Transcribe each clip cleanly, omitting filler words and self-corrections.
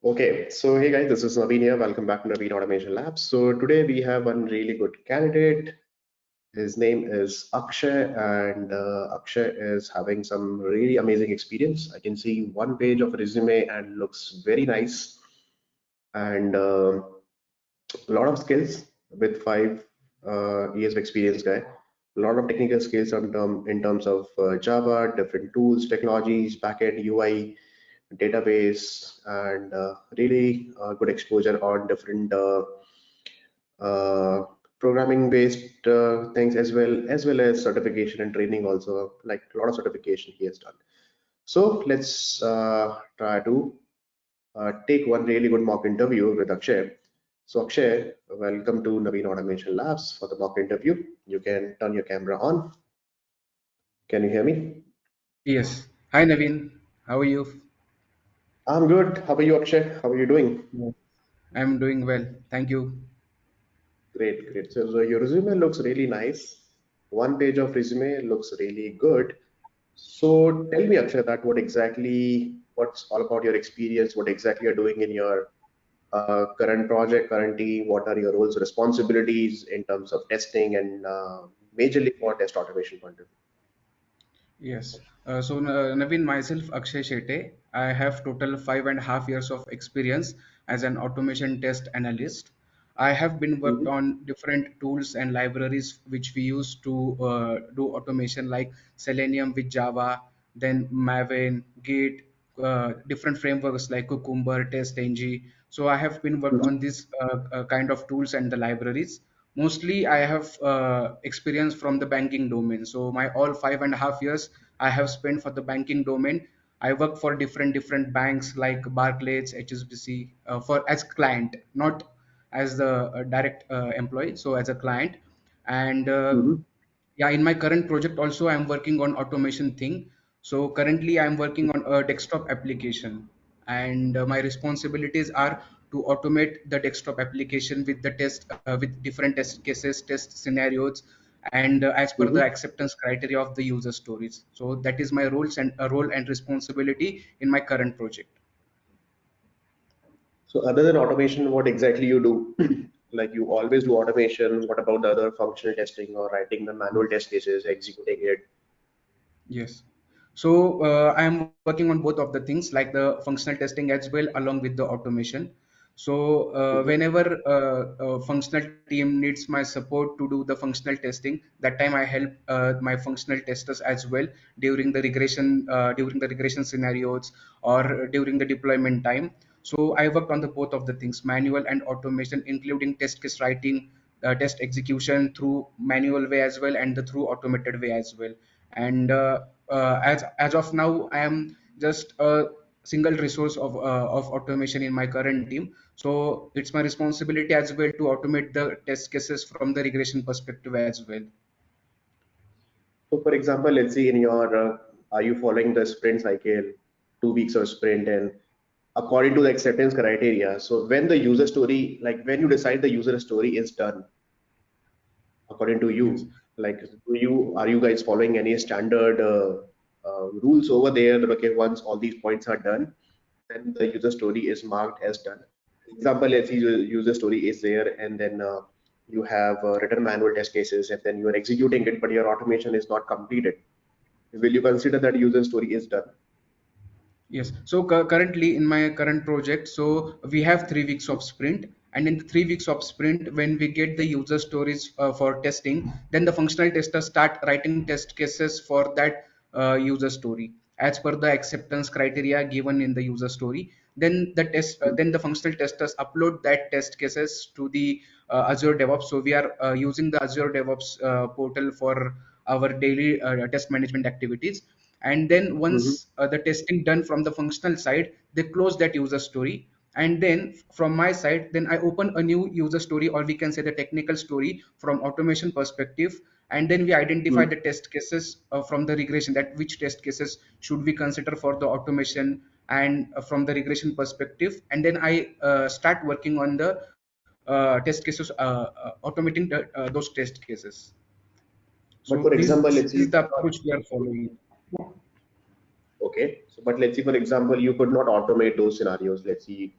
Okay, so hey guys, this is Naveen here. Welcome back to Naveen Automation Labs. So today we have one really good candidate. His name is Akshay, and Akshay is having some really amazing experience. I can see one page of resume and looks very nice, and a lot of skills with 5 years of experience, guy. A lot of technical skills in terms of Java, different tools, technologies, backend UI, database, and really good exposure on different uh, programming based things as well as certification and training also, like a lot of certification he has done. So let's try to take one really good mock interview with Akshay. So Akshay, welcome to Naveen Automation Labs for the mock interview. You can turn your camera on. Can you hear me? Yes. Hi, Naveen. How are you? I'm good. How are you, Akshay? How are you doing? Yes. I'm doing well. Thank you. Great, great. So your resume looks really nice. One page of resume looks really good. So tell me, Akshay, that what's all about your experience, what exactly you're doing in your current project, current team, what are your roles, responsibilities in terms of testing and majorly for test automation point of Yes. Naveen, myself, Akshay Shetty. I have total 5.5 years of experience as an automation test analyst. I have been worked view. on different tools and libraries which we use to do automation, like Selenium with Java, then Maven, Git, different frameworks like Cucumber, TestNG. So I have been worked on Mhm. this kind of tools and the libraries. Mostly I have experience from the banking domain. So my all 5.5 years I have spent for the banking domain. I work for different banks like Barclays, HSBC, for as client, not as the direct employee. So as a client, and Mhm. yeah, in my current project also I'm working on automation thing. So currently I'm working on a desktop application, and my responsibilities are to automate the desktop application with the test with different test cases, test scenarios, and as per the Mhm. acceptance criteria of the user stories. So that is my roles and role and responsibility in my current project. So other than automation, what exactly you do? Like you always do automation. What about the other functional testing or writing the manual test cases, executing it? Yes. So I am working on both of the things, like the functional testing as well, along with the automation. So Mhm. whenever functional team needs my support to do the functional testing, that time I help my functional testers as well during the regression scenarios or during the deployment time. So I worked on the both of the things, manual and automation, including test case writing, test execution through manual way as well, and the through automated way as well. And as of now I am just a single resource of automation in my current team. So it's my responsibility as well to automate the test cases from the regression perspective as well. So, for example, let's say in are you following the sprint cycle, 2 weeks of sprint, and according to the acceptance criteria? So, when the user story, like when you decide the user story is done, according to Yes. you, like are you guys following any standard rules over there? That okay, once all these points are done, then the user story is marked as done. For example, let's say the user story is there, and then you have written manual test cases, and then you are executing it, but your automation is not completed. Will you consider that user story is done? Yes. So currently in my current project, so we have 3 weeks of sprint, and in the 3 weeks of sprint, when we get the user stories for testing, then the functional testers start writing test cases for that user story as per the acceptance criteria given in the user story. Then the functional testers upload that test cases to the Azure DevOps. So we are using the Azure DevOps portal for our daily test management activities. And then Mhm. once the testing done from the functional side, they close that user story. And then from my side, then I open a new user story, or we can say the technical story from automation perspective. And then we identify Mhm. the test cases from the regression, that which test cases should we consider for the automation and from the regression perspective. And then I start working on the test cases, automating those test cases. But So for this example, is let's the say you could approach not, we are following. okay. So, but let's say for example, you could not automate those scenarios. Let's see.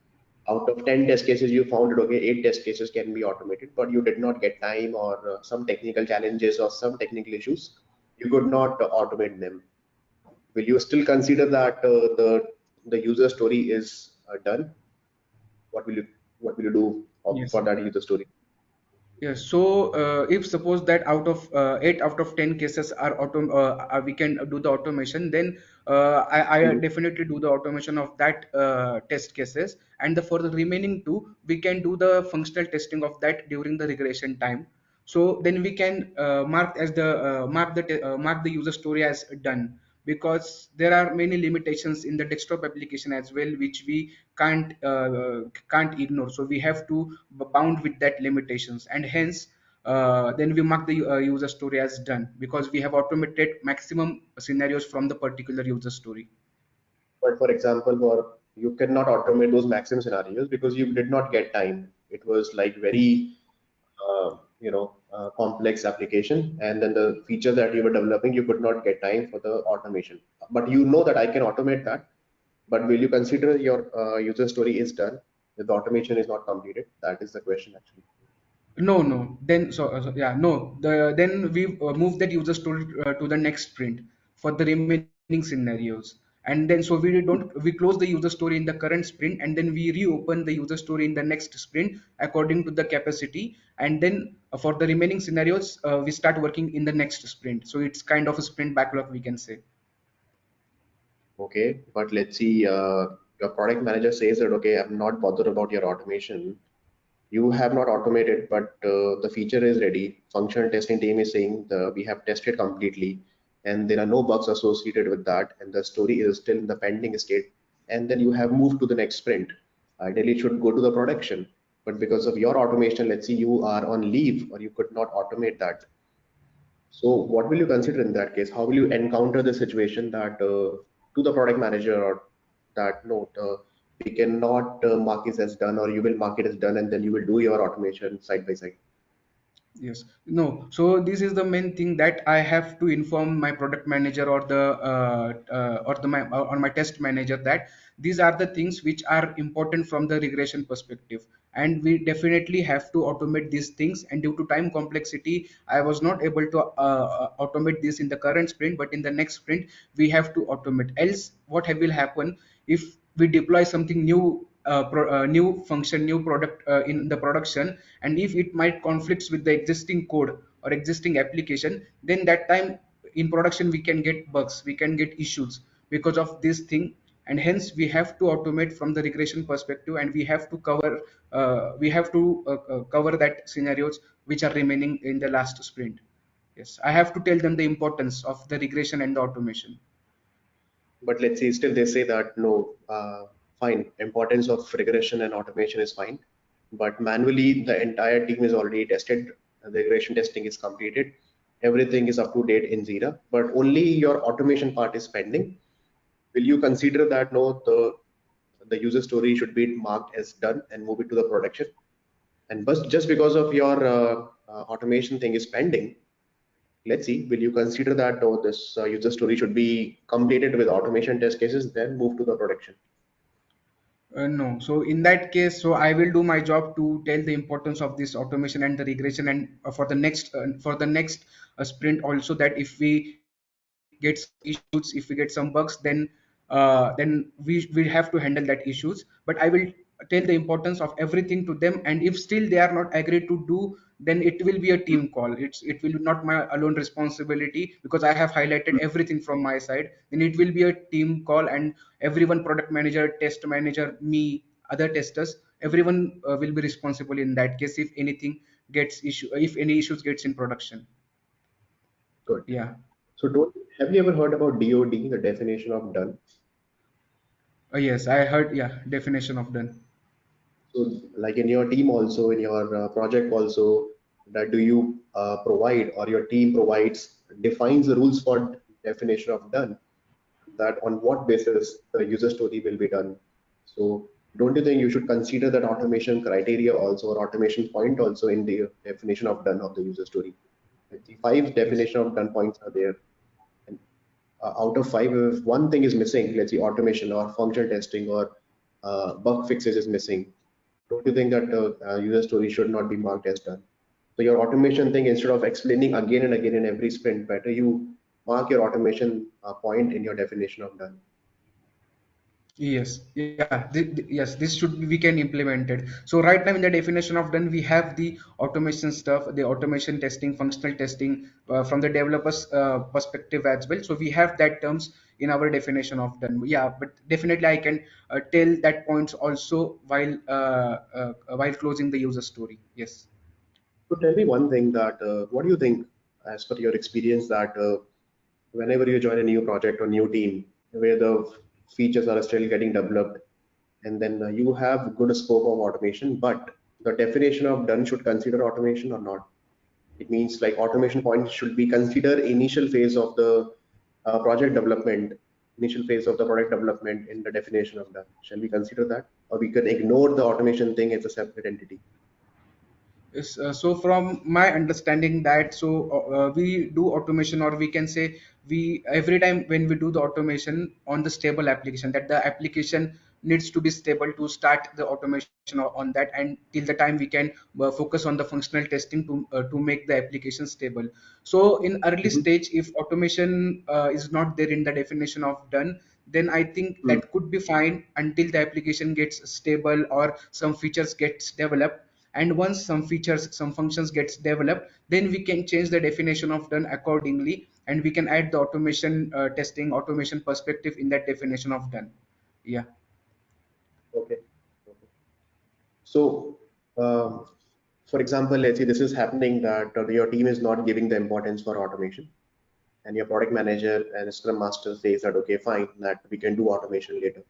out of 10 test cases, you found that, okay, 8 test cases can be automated, but you did not get time or some technical challenges or some technical issues. You could not automate them. Will you still consider that the user story is done? What will you what will you do Yes. for that user story? Yes. So if suppose that out of 8 out of 10 cases are we can do the automation, then I Mhm. definitely do the automation of that test cases, and for the remaining two, we can do the functional testing of that during the regression time. So then we can mark the user story as done, because there are many limitations in the desktop application as well, which we can't ignore. So we have to bound with that limitations, and hence then we mark the user story as done, because we have automated maximum scenarios from the particular user story. But for example, you cannot automate those maximum scenarios because you did not get time. It was like very complex application, and then the feature that you were developing, you could not get time for the automation. But you know that I can automate that. But will you consider your user story is done if the automation is not completed? That is the question actually. No, no. Then yeah, no. Then we move that user story to the next sprint for the remaining scenarios, and then so we close the user story in the current sprint, and then we reopen the user story in the next sprint according to the capacity, and then for the remaining scenarios we start working in the next sprint. So it's kind of a sprint backlog, we can say. Okay, but let's see. Your product manager says that, okay, I'm not bothered about your automation. You have not automated, but the feature is ready. Functional testing team is saying we have tested completely, and there are no bugs associated with that, and the story is still in the pending state. And then you have moved to the next sprint. Ideally, it should go to the production, but because of your automation, let's say you are on leave or you could not automate that. So, what will you consider in that case? How will you encounter the situation that to the product manager or that no, we cannot mark it as done, or you will mark it as done, and then you will do your automation side by side. Yes. No. So this is the main thing that I have to inform my product manager or my test manager, that these are the things which are important from the regression perspective, and we definitely have to automate these things. And due to time complexity, I was not able to automate this in the current sprint, but in the next sprint we have to automate. Else, will happen if we deploy something new, new function, new product in the production, and if it might conflicts with the existing code or existing application, then that time in production we can get bugs, we can get issues because of this thing. And hence we have to automate from the regression perspective, and we have to cover that scenarios which are remaining in the last sprint. Yes, I have to tell them the importance of the regression and the automation. But let's say still they say that no, fine, importance of regression and automation is fine, but manually the entire team is already tested, the regression testing is completed, everything is up to date in Jira, but only your automation part is pending. Will you consider that no, the user story should be marked as done and move it to the production? And but just because of your automation thing is pending, let's see, will you consider that oh, this user story should be completed with automation test cases, then move to the production? No. So in that case, so I will do my job to tell the importance of this automation and the regression, and for the next sprint also, that if we get some issues, if we get some bugs, then we have to handle that issues. But I will tell the importance of everything to them, and if still they are not agreed to do, then it will be a team call. It will not my alone responsibility, because I have highlighted everything from my side. Then it will be a team call, and everyone, product manager, test manager, me, other testers, everyone will be responsible in that case if anything gets issue, if any issues gets in production. Good. Yeah. So don't have you ever heard about DOD, the definition of done? Yes, I heard. Yeah, definition of done. So like in your team also, in your project also, that do you provide or your team provides defines the rules for definition of done, that on what basis the user story will be done. So don't you think you should consider that automation criteria also or automation point also in the definition of done of the user story? Like the five Yes. definition of done points are there. And out of five, if one thing is missing, let's say automation or functional testing or bug fixes is missing, don't you think that user story should not be marked as done? So your automation thing, instead of explaining again and again in every sprint, better you mark your automation point in your definition of done. Yes, yeah, yes, this should be, we can implement it. So right now in the definition of done, we have the automation stuff, the automation testing, functional testing from the developers perspective as well. So we have that terms in our definition of done. Yeah, but definitely I can tell that points also while closing the user story. Yes. So tell me one thing that what do you think, as per your experience, that whenever you join a new project or new team where the features are still getting developed, and then you have good scope of automation, but the definition of done should consider automation or not? It means like automation points should be considered initial phase of the project development, initial phase of the product development in the definition of done. Shall we consider that, or we can ignore the automation thing as a separate entity? Yes, so from my understanding that we do automation, or we can say we every time when we do the automation on the stable application, that the application needs to be stable to start the automation on that, and till the time we can focus on the functional testing to make the application stable. So in early Mhm. stage, if automation is not there in the definition of done, then I think Mm. that could be fine until the application gets stable or some features gets developed. And once some features, some functions gets developed, then we can change the definition of done accordingly, and we can add the automation testing, automation perspective in that definition of done. Yeah. Okay. Okay. So, for example, let's say this is happening that your team is not giving the importance for automation, and your product manager and Scrum Master says that okay, fine, that we can do automation later.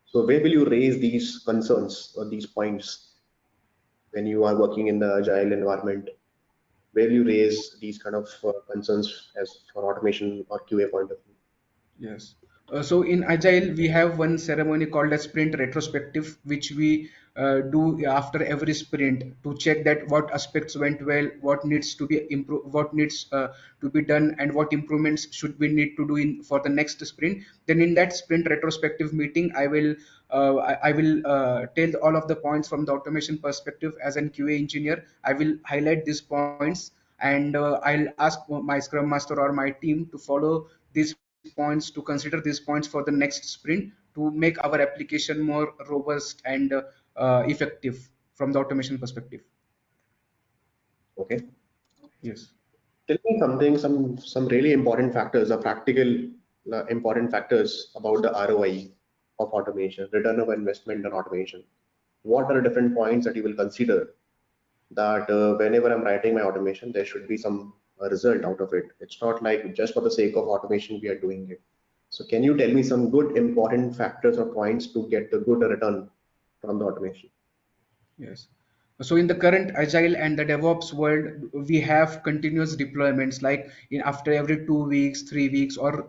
So, where will you raise these concerns or these points when you are working in the agile environment? Where will you raise these kind of concerns as for automation or QA point of view? Yes. So in Agile, we have one ceremony called a sprint retrospective, which we do after every sprint to check that what aspects went well, what needs to be improved, what needs to be done, and what improvements should we need to do in for the next sprint. Then in that sprint retrospective meeting, I will tell all of the points from the automation perspective as an QA engineer. I will highlight these points, and I'll ask my Scrum Master or my team to follow these points, to consider these points for the next sprint to make our application more robust and effective from the automation perspective. Okay. Yes. Tell me something, some really important factors, or practical important factors about the ROI of automation, return of investment on automation. What are the different points that you will consider that whenever I'm writing my automation, there should be some result out of it. It's not like just for the sake of automation we are doing it. So can you tell me some good important factors or points to get the good return from the automation? Yes. So in the current agile and the DevOps world, we have continuous deployments like in after every 2 weeks, 3 weeks, or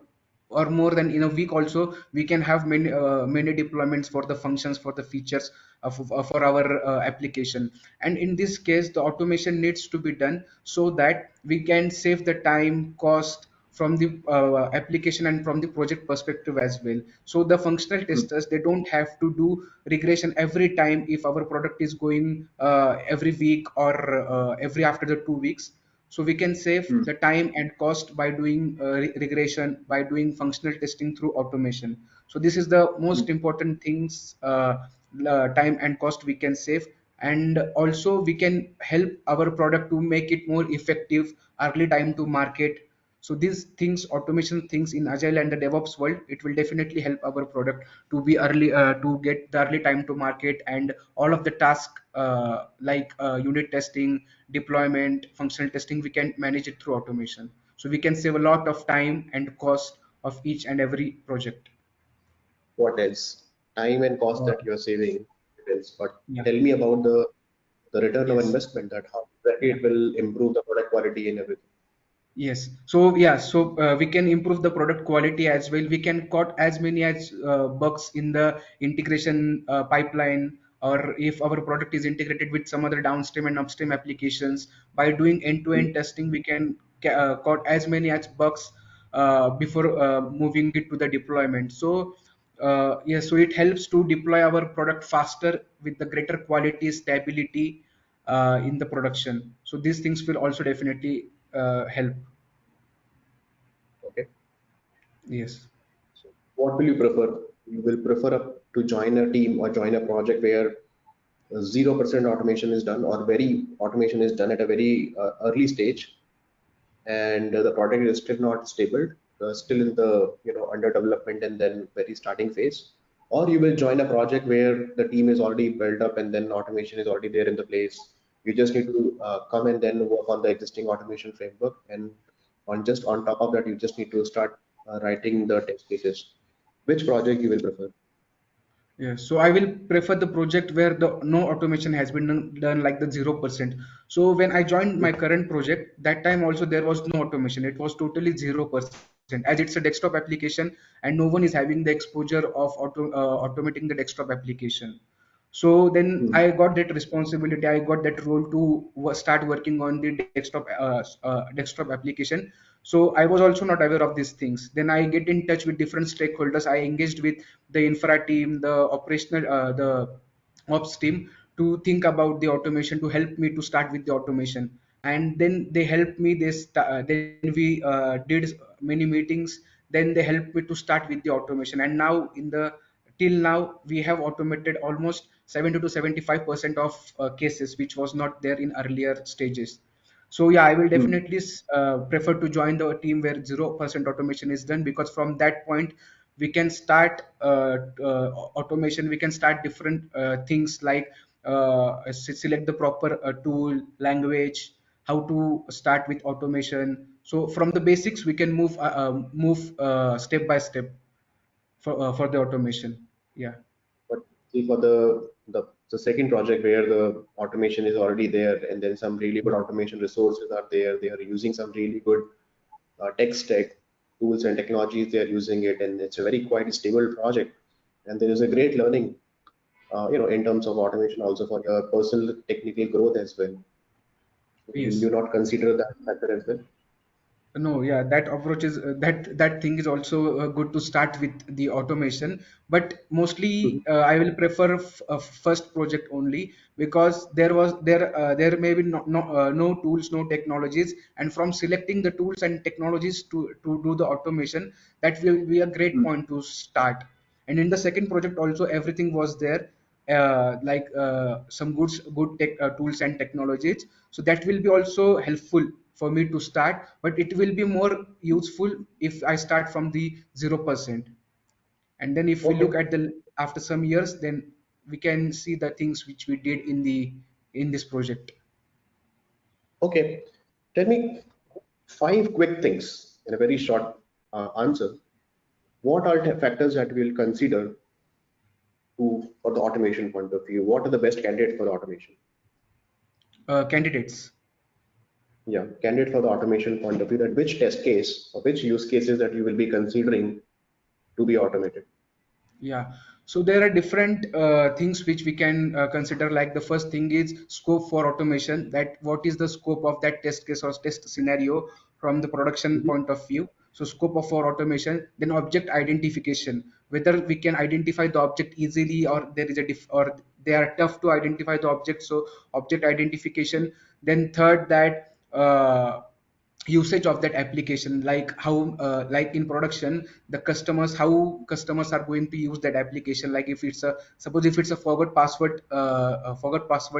more than in a week also, we can have many deployments for the functions, for the features for our application. And in this case, the automation needs to be done so that we can save the time, cost from the application and from the project perspective as well. So the functional Hmm. testers, they don't have to do regression every time if our product is going every week or every after the 2 weeks. So we can save Hmm. the time and cost by doing regression, by doing functional testing through automation. So this is the Hmm. most important things, time and cost we can save. And also we can help our product to make it more effective, early time to market. So these things, automation things in agile and the DevOps world, it will definitely help our product to be early, to get the early time to market, and all of the tasks like unit testing, deployment, functional testing, we can manage it through automation. So we can save a lot of time and cost of each and every project. What else? Time and cost Uh, that you're saving, it is. But yeah. tell me about the return of Yes. investment, that how exactly Yeah. it will improve the product quality and everything. Yes. So yeah, so we can improve the product quality as well. We can cut as many as bugs in the integration pipeline, or if our product is integrated with some other downstream and upstream applications. By doing end-to-end testing, we can cut as many as bugs before moving it to the deployment. So Yes, so it helps to deploy our product faster with the greater quality, stability in the production. So these things will also definitely help. Okay. Yes. So what will you prefer? You will prefer to join a team or join a project where 0% automation is done, or very automation is done at a very early stage, and the product is still not stable, still in the under development and then very starting phase, or you will join a project where the team is already built up and then automation is already there in the place. You just need to come and then work on the existing automation framework, and on top of that, you just need to start writing the test cases. Which project you will prefer? Yes, so I will prefer the project where the no automation has been done like the 0%. So when I joined my current project, that time also there was no automation. It was totally 0%, as it's a desktop application and no one is having the exposure of automating the desktop application. So then Hmm. I got that responsibility. I got that role to start working on the desktop application. So I was also not aware of these things. Then I get in touch with different stakeholders. I engaged with the infra team, the the ops team to think about the automation, to help me to start with the automation. And then they helped me. Then we did many meetings. Then they helped me to start with the automation. And now in the till now we have automated almost 70 to 75% of cases, which was not there in earlier stages. So yeah, I will Hmm. definitely prefer to join the team where 0% automation is done, because from that point we can start automation. We can start different things like select the proper tool, language, how to start with automation. So from the basics we can move step by step for the automation. Yeah. But see, for the second project where the automation is already there, and then some really good automation resources are there, they are using some really good tech stack tools and technologies. They are using it, and it's a very quite stable project. And there is a great learning, in terms of automation, also for your personal technical growth as well. Will Yes. you not consider that factor as well? No, yeah, that approach is that thing is also good to start with the automation. But mostly, Mhm. I will prefer first project only, because there may be no tools, no technologies, and from selecting the tools and technologies to do the automation, that will be a great Mhm. point to start. And in the second project also everything was there, like some good tech tools and technologies. So that will be also helpful for me to start, but it will be more useful if I start from the 0%. And then if we look Okay. at the after some years, then we can see the things which we did in this project. Okay. Tell me five quick things in a very short answer. What are the factors that we'll consider for the automation point of view? What are the best candidates for the automation? Candidates. Yeah, candidate for the automation point of view, that which test case or which use cases that you will be considering to be automated. Yeah, so there are different things which we can consider. Like the first thing is scope for automation. That what is the scope of that test case or test scenario from the production Mhm. point of view. So scope of our automation. Then object identification. Whether we can identify the object easily, or there is or they are tough to identify the object. So object identification. Then third, that usage of that application, like how like in production the customers, how customers are going to use that application. Like if it's a suppose if it's a forgot password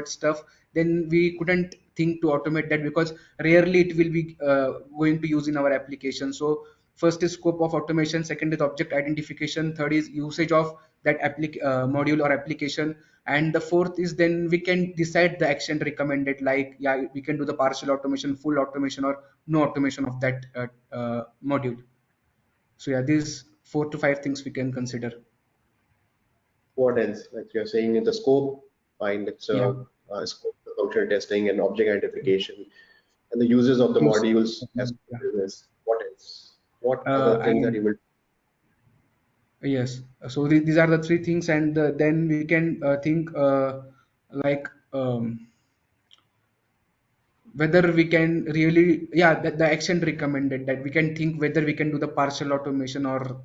stuff, then we couldn't think to automate that, because rarely it will be going to use in our application. So first is scope of automation, second is object identification, third is usage of that module or application, and the fourth is then we can decide the action recommended, like yeah, we can do the partial automation, full automation, or no automation of that module. So yeah, these 4 to 5 things we can consider. What else? Like you're saying in the scope, fine, it's Yeah. a scope, the functional testing and object identification, and the uses of the Use. modules as Yeah. business. What else? What other things that you And will? yes, so these are the three things, and then we can think like whether we can really, yeah, the action recommended, that we can think whether we can do the partial automation or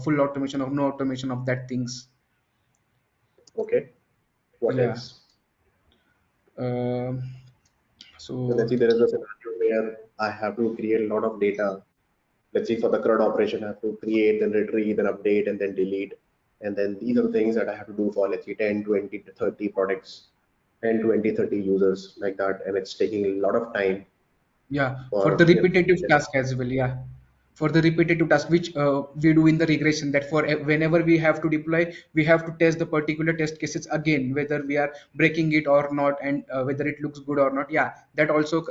full automation or no automation of that things. Okay. What Yeah. else? Um So let's so see, there is a scenario where I have to create a lot of data. Let's see, for the CRUD operation, I have to create, then retrieve, then update, and then delete. And then these are things that I have to do for, let's say, 10, 20 to 30 products, 10, 20, 30 users like that. And it's taking a lot of time yeah, for the for repetitive task as well. Yeah, for the repetitive task which we do in the regression, that for whenever we have to deploy, we have to test the particular test cases again, whether we are breaking it or not, and whether it looks good or not. Yeah, that also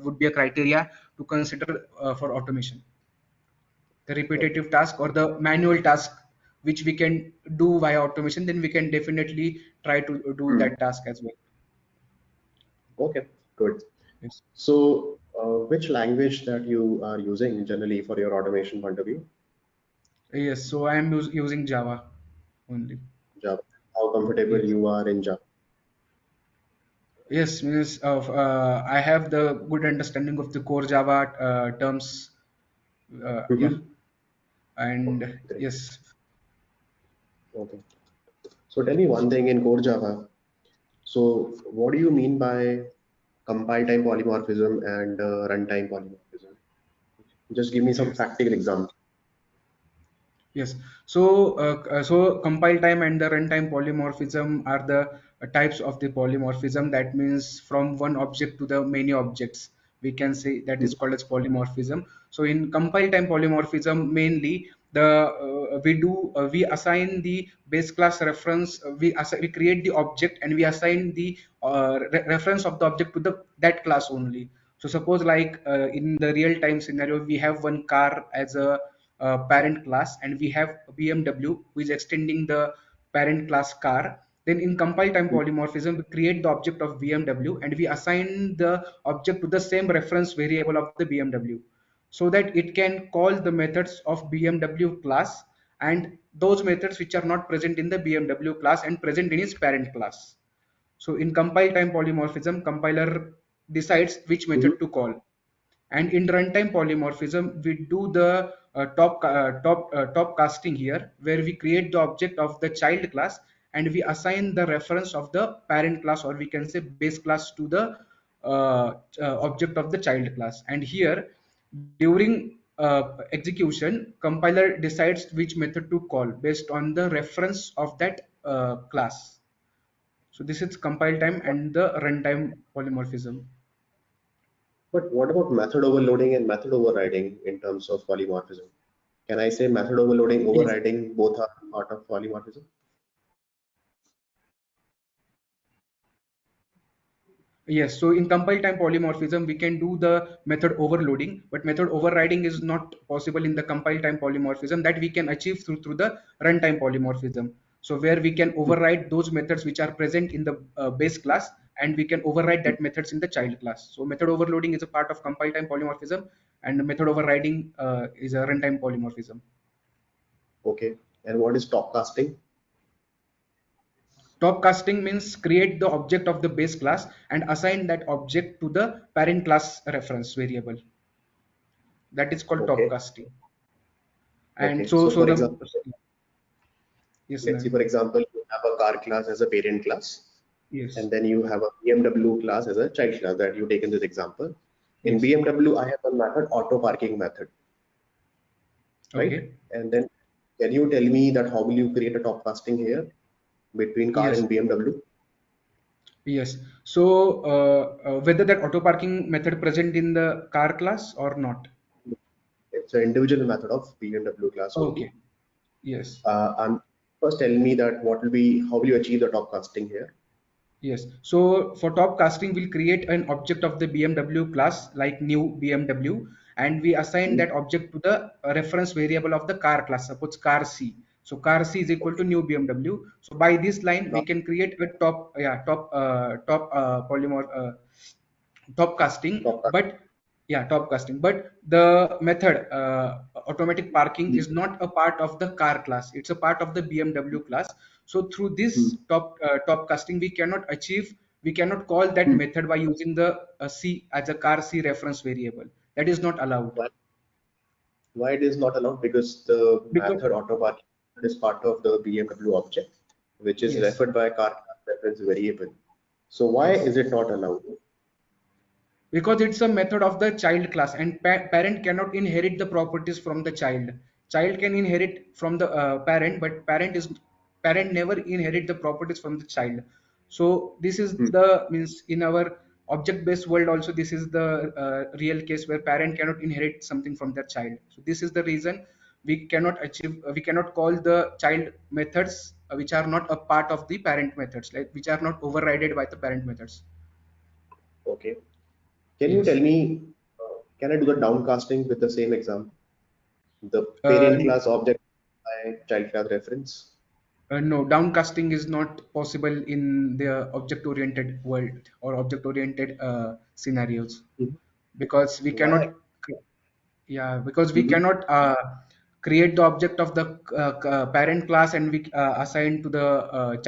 would be a criteria to consider for automation. The Okay. repetitive task or the manual task which we can do via automation, then we can definitely try to do Hmm. that task as well. Okay, good. Yes. So, which language that you are using generally for your automation point of view? Yes, so I am using Java only. Java. How comfortable Yes. you are in Java? Yes, means of I have the good understanding of the core Java terms. Yeah, Mm-hmm. Okay, and great. yes, Okay. So tell me one thing in core Java. So what do you mean by compile time polymorphism and runtime polymorphism? Just give me some yes. practical examples. Yes. So compile time and the runtime polymorphism are the types of the polymorphism. That means from one object to the many objects. We can say that is called as polymorphism. So in compile time polymorphism, mainly we assign the base class reference. We create the object and we assign the reference of the object to the that class only. So suppose like in the real time scenario, we have one car as a parent class, and we have BMW who is extending the parent class car. Then in compile time polymorphism, we create the object of BMW and we assign the object to the same reference variable of the BMW, so that it can call the methods of BMW class and those methods which are not present in the BMW class and present in its parent class. So in compile time polymorphism, compiler decides which Mhm. method to call. And in runtime polymorphism, we do the top casting here, where we create the object of the child class and we assign the reference of the parent class, or we can say base class, to the object of the child class. And here, during execution, compiler decides which method to call based on the reference of that class. So this is compile time and the runtime polymorphism. But what about method overloading and method overriding in terms of polymorphism? Can I say method overloading, Yes. overriding, both are part of polymorphism? Yes, so in compile time polymorphism, we can do the method overloading, but method overriding is not possible in the compile time polymorphism. That we can achieve through the runtime polymorphism. So where we can override those methods which are present in the base class, and we can override that methods in the child class. So method overloading is a part of compile time polymorphism, and method overriding is a runtime polymorphism. Okay. And what is top casting? Top casting means create the object of the base class and assign that object to the parent class reference variable. That is called top Okay. casting. And Okay. so So so for the example, yes, let's see, Naveen. for example, you have a car class as a parent class, Yes. and then you have a BMW class as a child class that you take in this example. In Yes. BMW, I have one method, auto parking method, right? Okay. And then can you tell me that how will you create a top casting here between car Yes. and BMW? Yes. So whether that auto parking method present in the car class or not. It's an individual method of BMW class only. Okay. Yes. And first tell me that what will be, how will you achieve the top casting here? Yes. So for top casting, we'll create an object of the BMW class like new BMW, and we assign Hmm. that object to the reference variable of the car class. Suppose car C. So car C is equal to Okay. new BMW. So by this line, we Now, can create a top polymer top casting. top casting. But yeah, top casting. But the method automatic parking Hmm. is not a part of the car class. It's a part of the BMW class. So through Hmm. this top casting, we cannot call that Hmm. method by using the C as a car C reference variable. That is not allowed. Why, Why it is not allowed? Because the Because method autopark is part of the BMW object, which is yes, referred by car class reference variable. So why yes. is it not allowed? Because it's a method of the child class, and parent cannot inherit the properties from the child. Child can inherit from the parent, but parent never inherit the properties from the child. So this is Hmm. the means in our object based world also, this is the real case where parent cannot inherit something from their child. So this is the reason we cannot achieve we cannot call the child methods which are not a part of the parent methods, like which are not overridden by the parent methods. Okay. Can you tell Yes. me, can I do the downcasting with the same example? The uh, parent class object by child class reference? no, downcasting is not possible in the object-oriented world or object-oriented scenarios, Mhm. because we Why? cannot, yeah, because we Mhm. cannot create the object of the parent class and we assign to the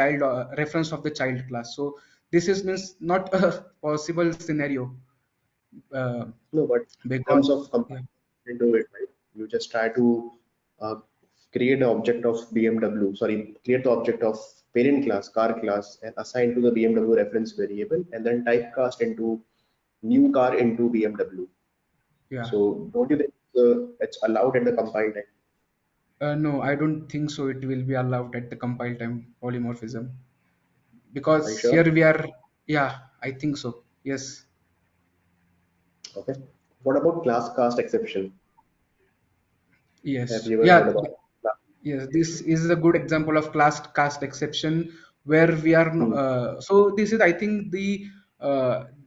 child reference of the child class. So this is means not a possible scenario, uh, No, but in because terms of yeah, compiling, you can do it, right? You just try to uh, create an object of BMW, sorry, create the object of parent class, car class, and assign to the BMW reference variable, and then typecast into new car into BMW. yeah. So don't you think it's allowed at the compile time? No, I don't think so. It will be allowed at the compile time polymorphism, Are you because here sure? we are. Yeah, I think so. Yes, Okay. What about class cast exception? Have yes, you ever heard yeah. about that? Yes, this is a good example of class cast exception where we are Hmm. so this is, I think, the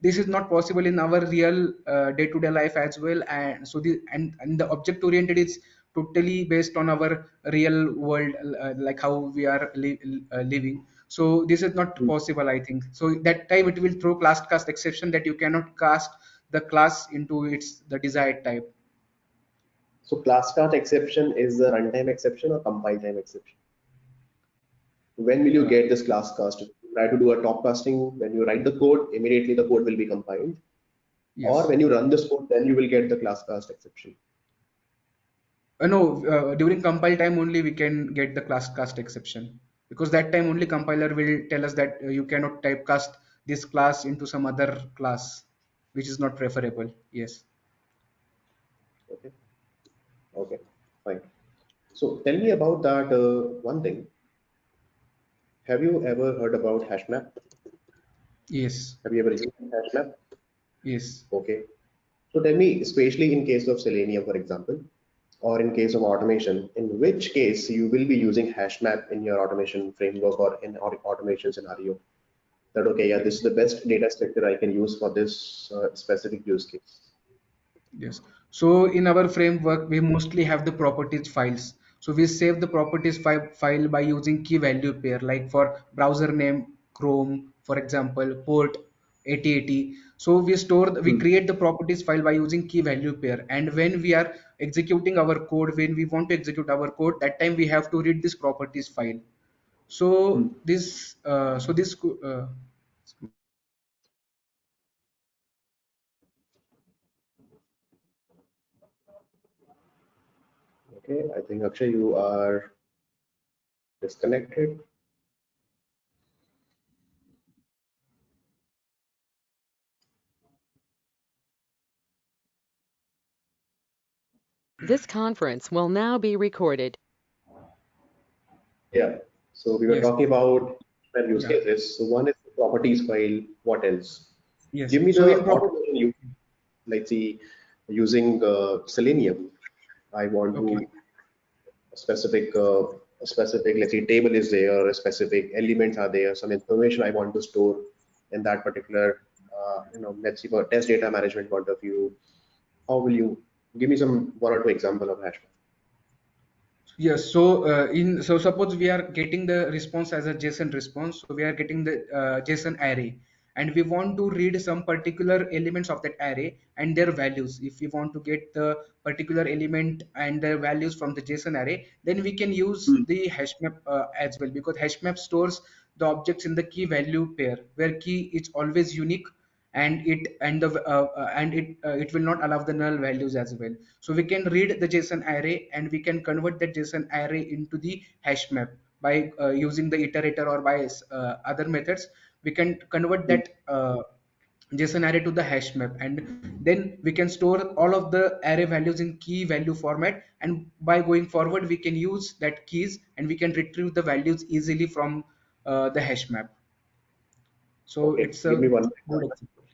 this is not possible in our real day-to-day life as well. And so the and the object oriented is totally based on our real world, like how we are living. So this is not Hmm. possible, I think. So that time it will throw class cast exception that you cannot cast the class into its the desired type. So class cast exception is the runtime exception or compile time exception? When will you Uh, get this class cast? You try to do a top casting when you write the code, immediately the code will be compiled. Or yes. when you run this code, then you will get the class cast exception. No, during compile time only we can get the class cast exception, because that time only compiler will tell us that you cannot typecast this class into some other class, which is not preferable. Yes. Okay, okay, fine. So tell me about that one thing. Have you ever heard about Hashmap? Yes. Have you ever used Hashmap? Yes. Okay. So tell me, especially in case of Selenium, for example, or in case of automation, in which case you will be using Hashmap in your automation framework or in automation scenario? That okay, yeah, this is Yes. the best data structure I can use for this specific use case. Yes. So in our framework, we mostly have the properties files. So we save the properties file by using key value pair, like for browser name, Chrome, for example, port 8080. So we Hmm. create the properties file by using key value pair. And when we are executing our code, when we want to execute our code, that time we have to read this properties file. Hmm. So this Okay, I think Akshay, you are disconnected. This conference will now be recorded. Yeah. So we were yes, talking about web use yeah, cases. So one is the properties file. What else? yes. Give me So the in property, automation you let's see using Selenium. I want okay. to specific a specific let's say table is there, a specific elements are there, some information I want to store in that particular let's see for test data management point of view. How will you give me some one or two example of hash? Yes, so so suppose we are getting the response as a JSON response, so we are getting the JSON array, and we want to read some particular elements of that array and their values. If we want to get the particular element and their values from the JSON array, then we can use Hmm. the hashmap as well, because hashmap stores the objects in the key value pair, where key is always unique it will not allow the null values as well. So we can read the JSON array and we can convert that JSON array into the hash map by using the iterator or by other methods. We can convert that JSON array to the hash map, and then we can store all of the array values in key value format, and by going forward we can use that keys and we can retrieve the values easily from the hash map. So Okay, it's a give me one good example. example.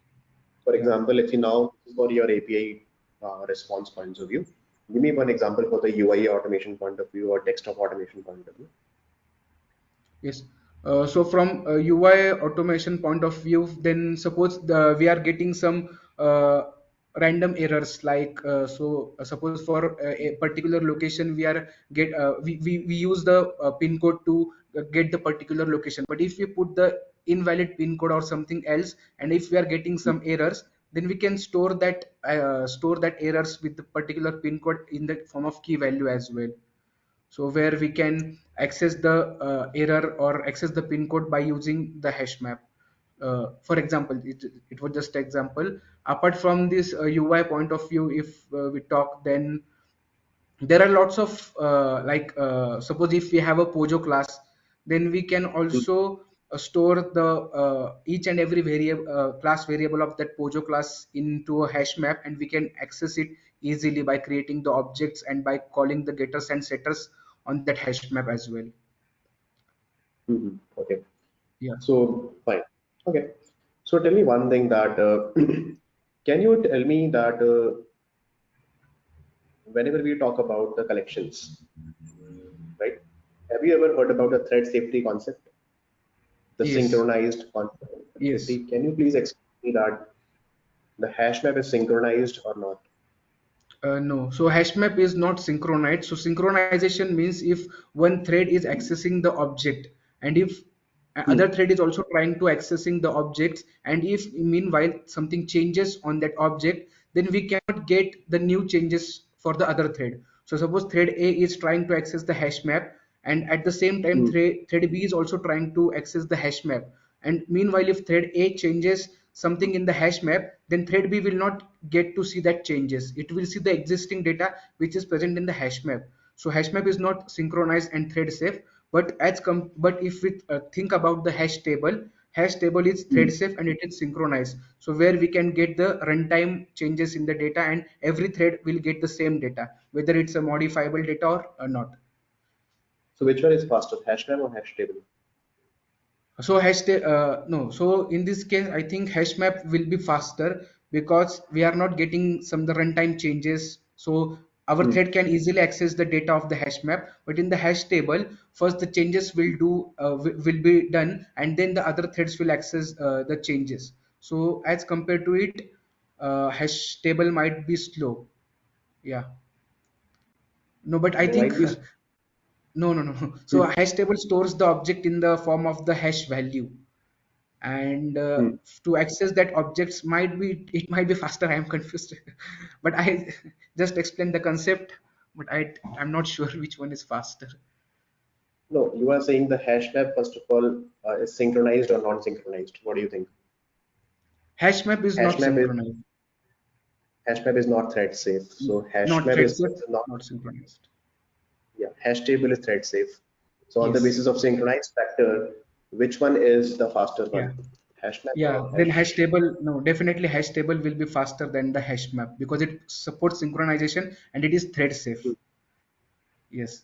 For Yeah. example, let's see now for your API response points of view. Give me one example for the UI automation point of view or desktop automation point of view. Yes. So from a UI automation point of view, then suppose we are getting some random errors like suppose for a particular location we use the pin code to get the particular location, but if we put the invalid pin code or something else, and if we are getting some errors, then we can store that errors with the particular pin code in the form of key value as well. So where we can access the error or access the pin code by using the hash map. For example, it was just example. Apart from this UI point of view, if we talk, then there are lots of suppose if we have a Pojo class, then we can Hmm. also store the each and every variable class variable of that Pojo class into a hash map, and we can access it easily by creating the objects and by calling the getters and setters on that hash map as well. Okay, Yeah. so fine. Okay, so tell me one thing that can you tell me that whenever we talk about the collections, right? Have you ever heard about the thread safety concept, the Yes. synchronized concept of thread Yes. safety? Can you please explain me that the hash map is synchronized or not? No, so Hashmap is not synchronized. So synchronization means if one thread is accessing the object, and if Hmm. other thread is also trying to accessing the objects, and if meanwhile something changes on that object, then we cannot get the new changes for the other thread. So suppose thread A is trying to access the hash map, and at the same time Hmm. thread B is also trying to access the hash map. And meanwhile, if thread A changes something in the hash map, then thread B will not get to see that changes. It will see the existing data which is present in the hash map. So hash map is not synchronized and thread safe. But if we think about the hash table is Hmm. thread safe and it is synchronized. So where we can get the runtime changes in the data, and every thread will get the same data, whether it's a modifiable data or not. So which one is faster, hash map or hash table? So no. So in this case, I think hash map will be faster because we are not getting some the runtime changes. So our Hmm. thread can easily access the data of the hash map. But in the hash table, first the changes will be done, and then the other threads will access the changes. So as compared to it, hash table might be slow. Yeah. No, but I think Might be. no. So Hmm. hash table stores the object in the form of the hash value, and Hmm. to access that objects might be faster. I am confused but I just explained the concept, but I'm not sure which one is faster. No, you are saying the hash map, first of all, is synchronized or non-synchronized. What do you think? Hash map is Hash not map is synchronized. hash map is not thread safe. So hash Not map thread is safe, not, not synchronized. yeah, hash table is thread safe. So on the Yes. basis of synchronized factor, which one is the faster Yeah. one? Hash map Yeah, or then hash hash? table, no, definitely hash table will be faster than the hash map because it supports synchronization and it is thread safe. Hmm. Yes.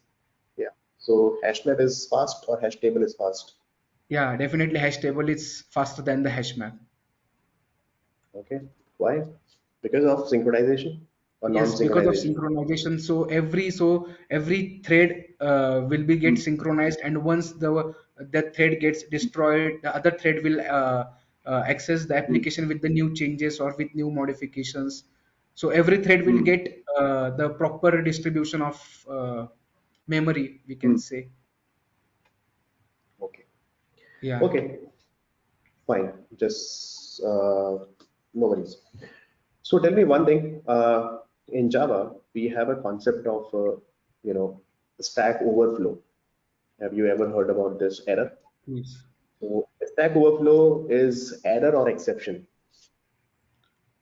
Yeah. So hash map is fast or hash table is fast. Yeah, definitely hash table is faster than the hash map. Okay. Why? Because of synchronization or Yes, because of non-synchronization? synchronization. So every thread will be get Hmm. synchronized, and once the thread gets destroyed, the other thread will access the Hmm. application with the new changes or with new modifications. So every thread will Hmm. get the proper distribution of memory, we can Hmm. say. Okay. Yeah. Okay. Fine. Just no worries. So tell me one thing. In Java, we have a concept of you know stack overflow. Have you ever heard about this error? Yes. So Stack Overflow is error or exception.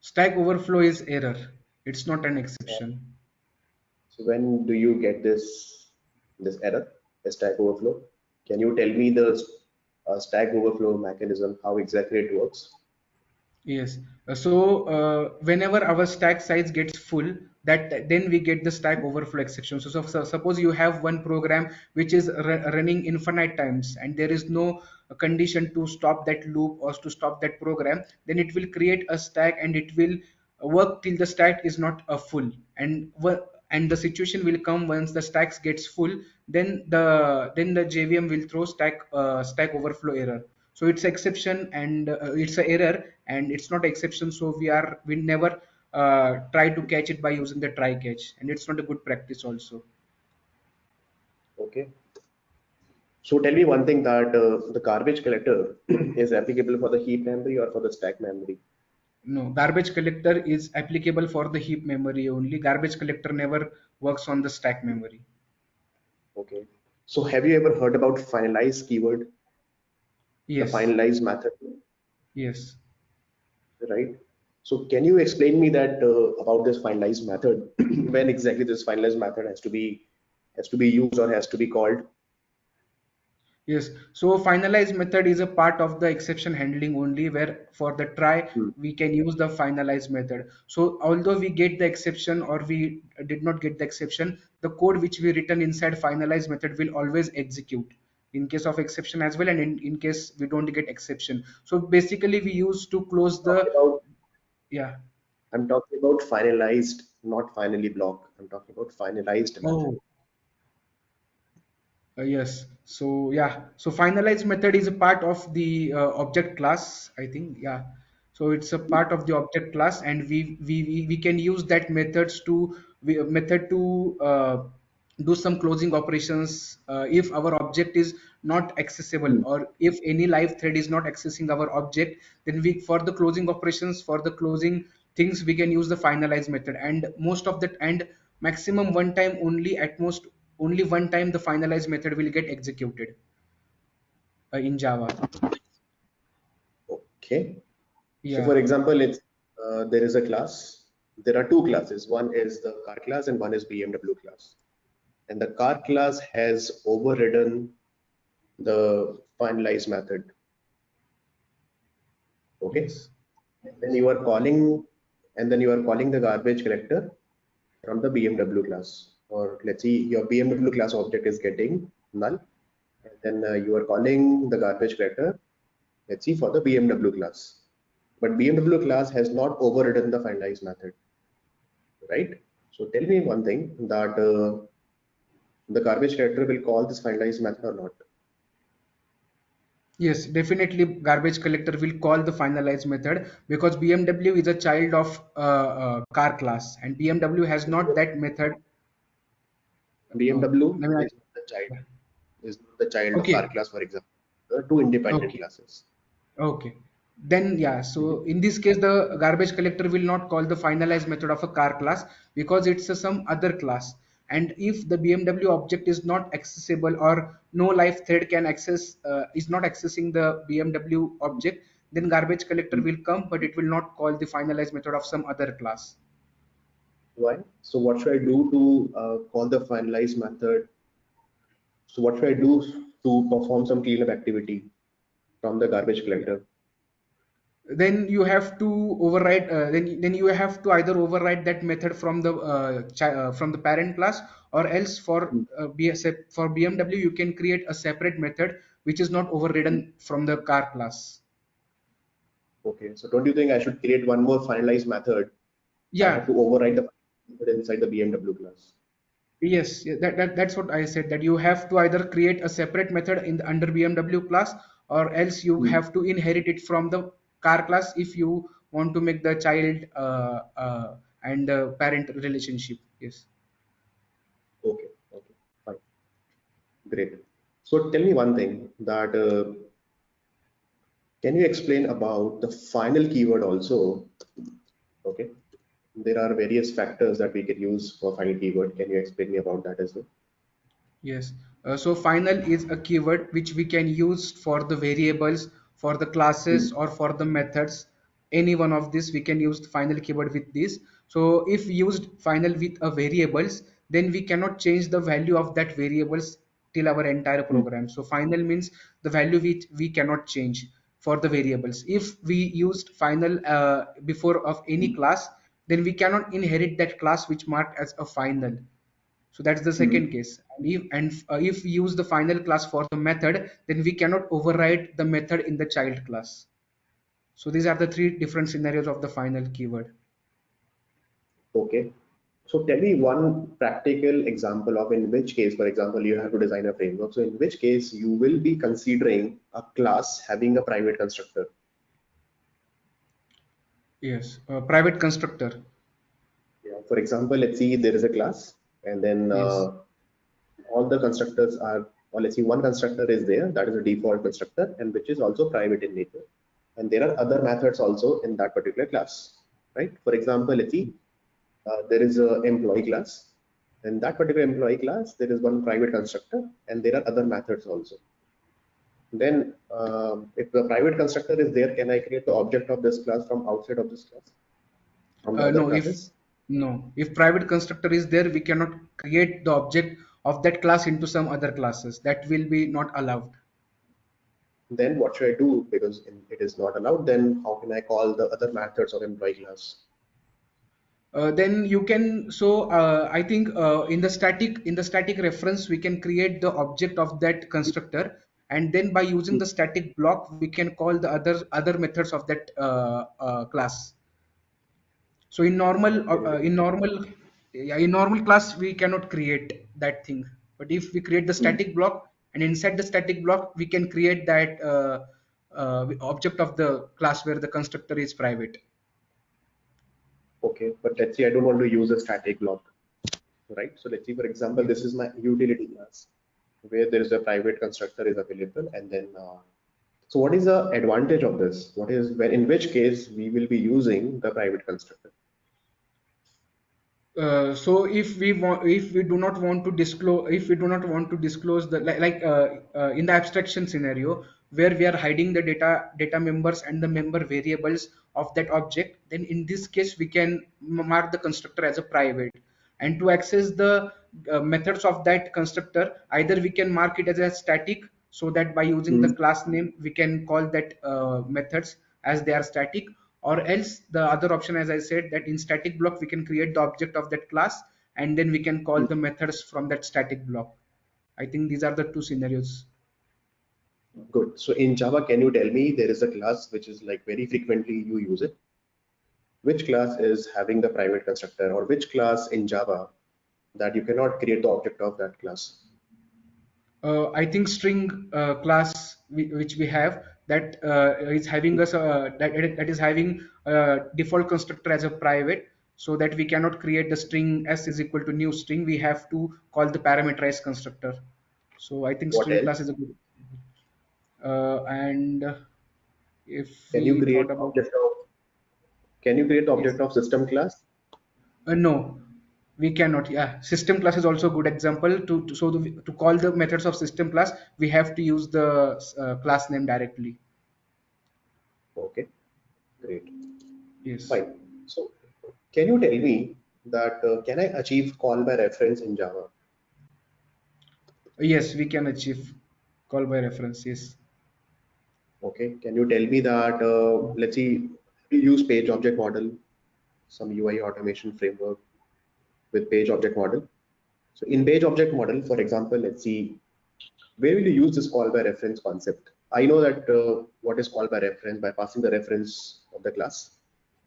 Stack Overflow is error. It's not an And exception. so when do you get this error, the Stack Overflow? Can you tell me the Stack Overflow mechanism, how exactly it works? Yes. Whenever our stack size gets full, that then we get the stack overflow exception. So suppose you have one program which is running infinite times, and there is no condition to stop that loop or to stop that program. Then it will create a stack, and it will work till the stack is not a full. And the situation will come once the stacks gets full. Then the JVM will throw stack overflow error. So it's exception, and it's a error, and it's not exception. So we never try to catch it by using the try catch, and it's not a good practice also. Okay. So tell me one thing, that the garbage collector is applicable for the heap memory or for the stack memory? No, garbage collector is applicable for the heap memory only. Garbage collector never works on the stack memory. Okay. So have you ever heard about finalize keyword, the Yes, finalize method, yes. right? So can you explain me that about this finalize method, when exactly this finalize method has to be used or has to be called? Yes, so finalize method is a part of the exception handling only, where for the try Hmm. we can use the finalize method. So although we get the exception or we did not get the exception, the code which we written inside finalize method will always execute in case of exception as well, and in case we don't get exception. So basically we use to close Talking the, about, yeah. I'm talking about finalized, not finally block. I'm talking about finalized method. Oh, yes. So yeah. So finalize method is a part of the object class, I think. Yeah. So it's a part of the object class, and we can use that method to do some closing operations if our object is not accessible, Hmm. or if any live thread is not accessing our object. Then we for the closing operations, for the closing things, we can use the finalize method, and most of that, and maximum one time only, at most only one time the finalize method will get executed in Java. Okay. So Yeah. for example, it's there is a class. There are two classes. One is the car class and one is BMW class. And the car class has overridden the finalize method. Okay. Yes. And then you are calling, the garbage collector from the BMW class. Or let's see, your BMW class object is getting null. And then you are calling the garbage collector, let's see, for the BMW class. But BMW class has not overridden the finalize method, right? So tell me one thing, that the garbage collector will call this finalize method or not? Yes, definitely garbage collector will call the finalize method, because BMW is a child of car class, and BMW has not that method. BMW I mean, is not the child, of car okay. class, for example. There are two independent Okay. classes. Okay. Then yeah, Mhm. so in this case, the garbage collector will not call the finalize method of a car class, because it's some other class. And if the BMW object is not accessible, or no live thread can access, is not accessing the BMW object, then garbage collector will come, but it will not call the finalize method of some other class. Why? So what should I do to call the finalize method? So what should I do to perform some cleanup activity from the garbage collector? Then you have to override, then you have to either override that method from the from the parent class, or else for Hmm. for BMW you can create a separate method which is not overridden from the car class. Okay, so don't you think I should create one more finalize method? I have Yeah. to override the method inside the BMW class. Yes, yeah, that's what I said, that you have to either create a separate method in the under BMW class, or else you Hmm. have to inherit it from the car class if you want to make the child and the parent relationship. Yes. Okay, okay, fine, great. So tell me one thing, that can you explain about the final keyword also? Okay, there are various factors that we can use for final keyword. Can you explain me about that as well? Yes. So final is a keyword which we can use for the variables, for the Hmm. classes, or for the methods. any one of this, we can use the final keyword with this. So if used final with a variables, then we cannot change the value of that variables till our entire Mm. program. So final means the value which we cannot change for the variables. If we used final before of any class, then we cannot inherit that class which marked as a final. So that's the second Mm. case. If we use the final class for the method, then we cannot override the method in the child class. So these are the three different scenarios of the final keyword. Okay. So tell me one practical example of in which case, for example, you have to design a framework. So in which case you will be considering a class having a private constructor. Yes, private constructor. Yeah. For example, let's see there is a class and then Yes. all the constructors are, or let's see one constructor is there, that is a default constructor and which is also private in nature. And there are other methods also in that particular class, right? For example, let's see there is a employee class. In that particular employee class, there is one private constructor and there are other methods also. Then if the private constructor is there, can I create the object of this class from outside of this class, from the other No, if classes? no, if private constructor is there, we cannot create the object of that class into some other classes. That will be not allowed. Then what should I do? Because it is not allowed, then how can I call the other methods of employee class? Then you can, so I think in the static reference we can create the object of that constructor, and then by using the static block we can call the other methods of that class. So in normal, yeah, in normal class we cannot create that thing, but if we create the Hmm. static block, and inside the static block we can create that object of the class where the constructor is private. Okay, but let's say I don't want to use a static block, right? So let's say, for example, this Yes. is my utility class where there is a private constructor is available, and then so what is the advantage of this? What is when in which case we will be using the private constructor? So if we do not want to disclose, if we do not want to disclose the in the abstraction scenario where we are hiding the data members and the member variables of that object, then in this case we can mark the constructor as a private. And to access the methods of that constructor, either we can mark it as a static, so that by using the Hmm. class name we can call that methods as they are static, or else the other option, as I said, that in static block we can create the object of that class and then we can call the methods from that static block. I think these are the two scenarios. Good. So in Java, can you tell me there is a class which is like very frequently you use it? Which class is having the private constructor, or which class in Java that you cannot create the object of that class? I think string class which we have, that is having us that is having default constructor as a private, so that we cannot create the string s is equal to new string. We have to call the parameterized constructor. So I think What string else? class is a good. And if Can you we create thought about, object of Can you create the yes, object of system class? no, we cannot. Yeah, system class is also a good example. To call the methods of system class, we have to use the class name directly. Okay, great. Yes. Fine. So can you tell me that can I achieve call by reference in Java? Yes, we can achieve call by reference. Yes. Okay. Can you tell me that let's see, you use page object model, some UI automation framework with page object model. So in page object model, for example, let's see, where will you use this call by reference concept? I know that what is call by reference by passing the reference of the class,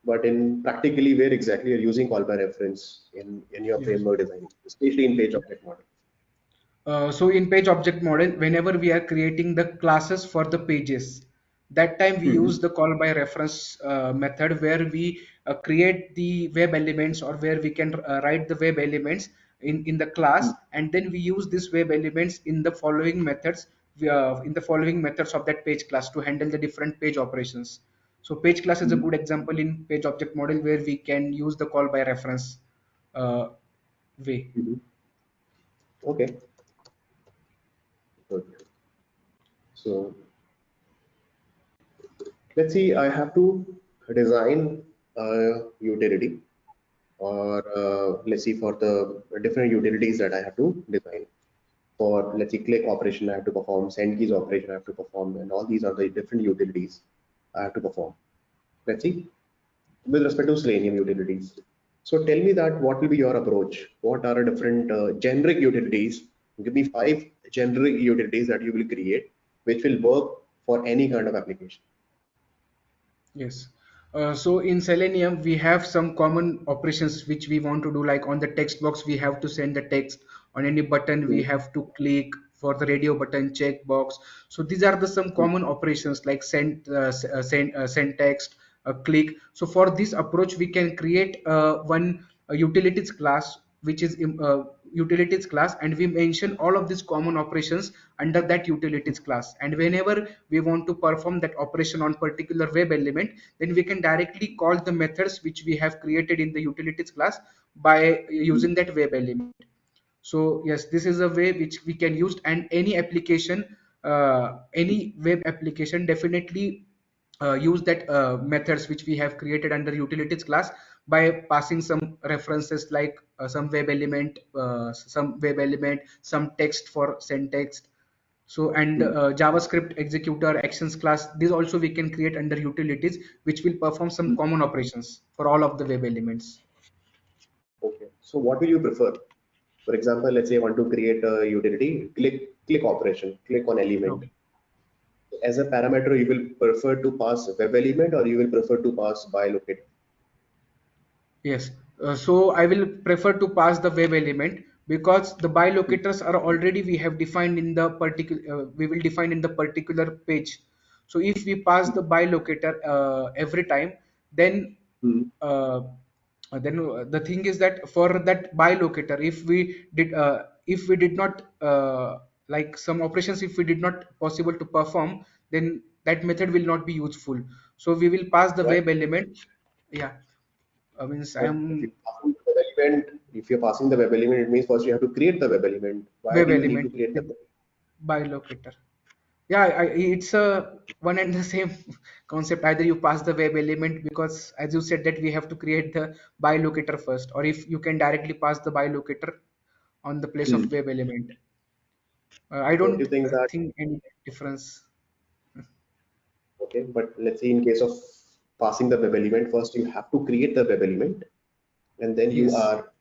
but in practically where exactly you're using call by reference in your Yes. framework design, especially in page object model. So in page object model, whenever we are creating the classes for the pages, that time we use Mhm. the call by reference method, where we create the web elements, or where we can write the web elements in the class, and then we use these web elements in the following methods, of that page class to handle the different page operations. So page class is a Mhm. good example in page object model where we can use the call by reference uh, way. Mhm. Okay, good. So let's see, I have to. design a utility, or let's see, for the different utilities that I have to design. For, let's see, click operation I have to perform, send keys operation I have to perform, and all these are the different utilities I have to perform. Let's see, with respect to Selenium utilities. So tell me that what will be your approach? What are different generic utilities? Give me 5 generic utilities that you will create, which will work for any kind of application. Yes. So in Selenium, we have some common operations which we want to do. Like on the text box, we have to send the text. On any button, we Hmm. have to click. For the radio button, checkbox. So these are the some Hmm. common operations like send text, click. So for this approach, we can create one utilities class, which is utilities class, and we mention all of these common operations under that utilities class. And whenever we want to perform that operation on particular web element, then we can directly call the methods which we have created in the utilities class by using that web element. So yes, this is a way which we can use, and any application, any web application definitely use that methods which we have created under utilities class by passing some references like some web element, some text for send text. So and Hmm. JavaScript executor actions class, this also we can create under utilities, which will perform some Hmm. common operations for all of the web elements. Okay. So what will you prefer? For example, let's say I want to create a utility, click operation, click on element. Okay. As a parameter, you will prefer to pass web element, or you will prefer to pass by locator? Yes, so I will prefer to pass the web element because the buy Hmm. locators are already we have defined in the particular we will define in the particular page. So if we pass the buy locator every time, then Hmm. uh, the thing is that for that buy locator, if we did not like some operations, if we did not possible to perform, then that method will not be useful. So we will pass the Right. web element. Yeah, means I But if am you're passing the web element, if you're passing the web element, it means first you have to create the web element. Why web do you need to element create the? with by locator. Yeah, it's a one and the same concept. Either you pass the web element because, as you said, that we have to create the by locator first, or if you can directly pass the by locator on the place Hmm. of web element. I Don't you don't think that? think any difference. Okay, but let's say in case of passing the web element, first you have to create the web element, and then you Yes, are,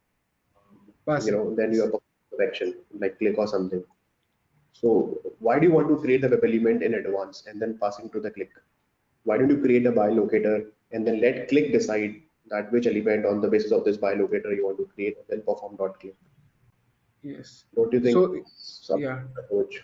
passing. then you are performing the action like click or something. So why do you want to create the web element in advance and then passing to the click? Why don't you create a by locator and then let click decide that which element on the basis of this by locator you want to create, and then perform dot click? Yes. Don't you think So some yeah. approach?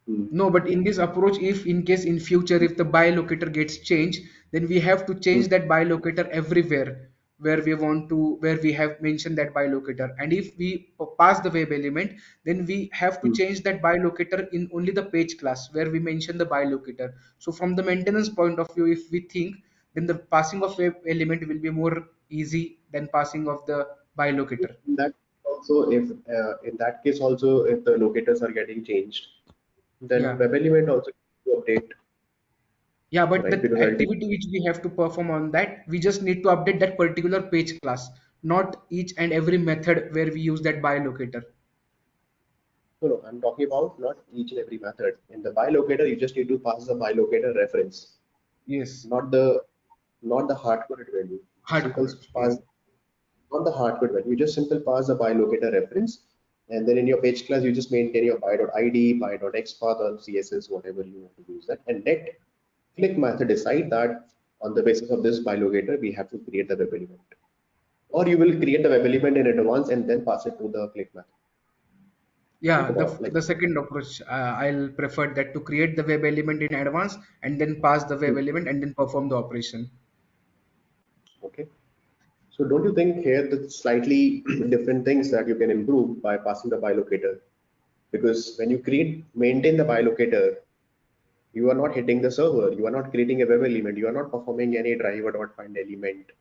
Hmm. No, but in this approach, if in case in future, if the buy locator gets changed, then we have to Hmm. change that buy locator everywhere where we want to, where we have mentioned that buy locator. And if we pass the web element, then we have to Hmm. change that buy locator in only the page class where we mention the buy locator. So from the maintenance point of view, if we think, then the passing of web element will be more easy than passing of the buy locator. In that also, if in that case also, if the locators are getting changed, then Yeah. web element also needs to update, Yeah, but right? the Because ultimately, activity which we have to perform on that, we just need to update that particular page class, not each and every method where we use that by locator. no, no, I'm talking about not each and every method. In the by locator, you just need to pass the by locator reference, Yes, not the hardcoded value. Just hard simple coded. pass, Yes, not the hardcode value. You just simple pass the by locator reference, and then in your page class, you just maintain your by.id, by.xpath, or CSS, whatever you want to use that, and let click method decide that on the basis of this by locator, we have to create the web element. Or you will create the web element in advance and then pass it to the click method. Think yeah. about like, The second approach, I'll prefer that to create the web element in advance and then pass the web hmm, element and then perform the operation. okay. So don't you think here the slightly different things that you can improve by passing the bilocator? Because when you maintain the bilocator, you are not hitting the server, you are not creating a web element, you are not performing any driver.find element,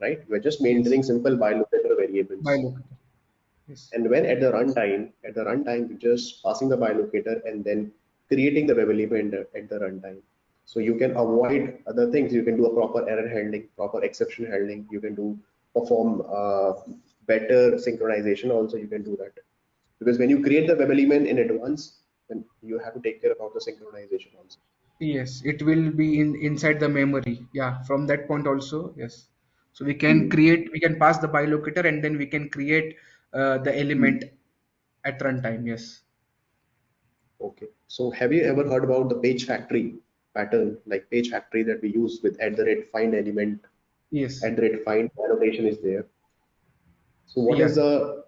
right? You are just Yes, maintaining simple bilocator by variables. locator. Yes. And when at the runtime, you just passing the bilocator and then creating the web element at the runtime. So you can avoid other things. You can do a proper error handling, proper exception handling. You can do perform better synchronization. Also, you can do that because when you create the web element in advance, then you have to take care about the synchronization also. Yes, it will be inside the memory. Yeah, from that point also, yes. So Hmm. we can pass the by locator and then we can create the Hmm. element at runtime. Yes. Okay. So have you ever heard about the page factory pattern, like page factory that we use with at the rate find element, Yes. at the rate find annotation is there. So what is Yeah. the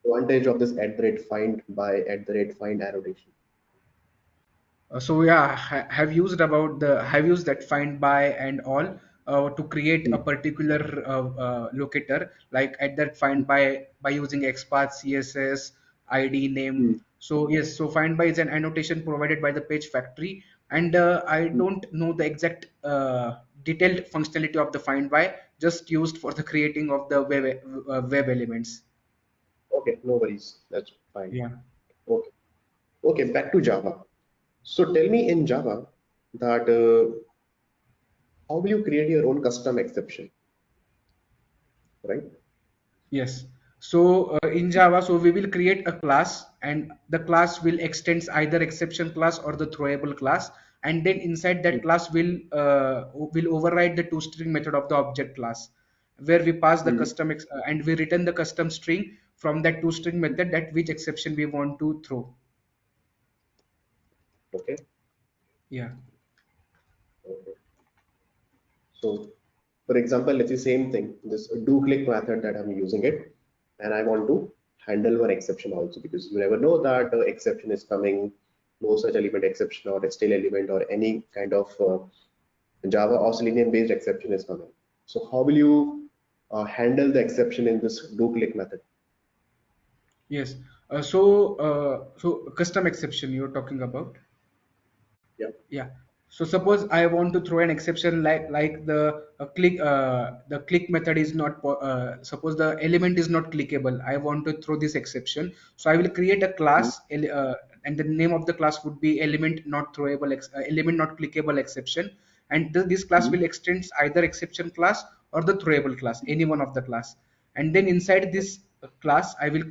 advantage of this at the rate find by at the rate find annotation? So yeah, have used that find by and all to create a Hmm. particular locator like at that find by using XPath, CSS, ID name. Hmm. So yes, so find by is an annotation provided by the page factory, and I Hmm. don't know the exact detailed functionality of the find by, just used for the creating of the web elements. Okay, no worries. That's fine. Yeah. Okay. Okay, back to Java. So tell me in Java that how will you create your own custom exception, right? Yes. So in Java, so we will create a class, and the class will extends either exception class or the throwable class, and then inside Hmm. that class will override the toString method of the object class, where we pass the Hmm. and we return the custom string from that toString method that which exception we want to throw. Okay. Yeah. Okay. So, for example, let's say same thing, this do click method that I'm using it, and I want to handle one exception also because you never know that exception is coming, no such element exception or a stale element or any kind of Java or Selenium based exception is coming. So how will you handle the exception in this do click method? Yes. So custom exception you're talking about. Yeah. Yeah. So suppose I want to throw an exception like the click method is not suppose the element is not clickable. I want to throw this exception. So I will create a Hmm. class and the name of the class would be element not clickable exception. And this class Hmm. will extend either exception class or the throwable class, any one of the class. And then inside this class, I will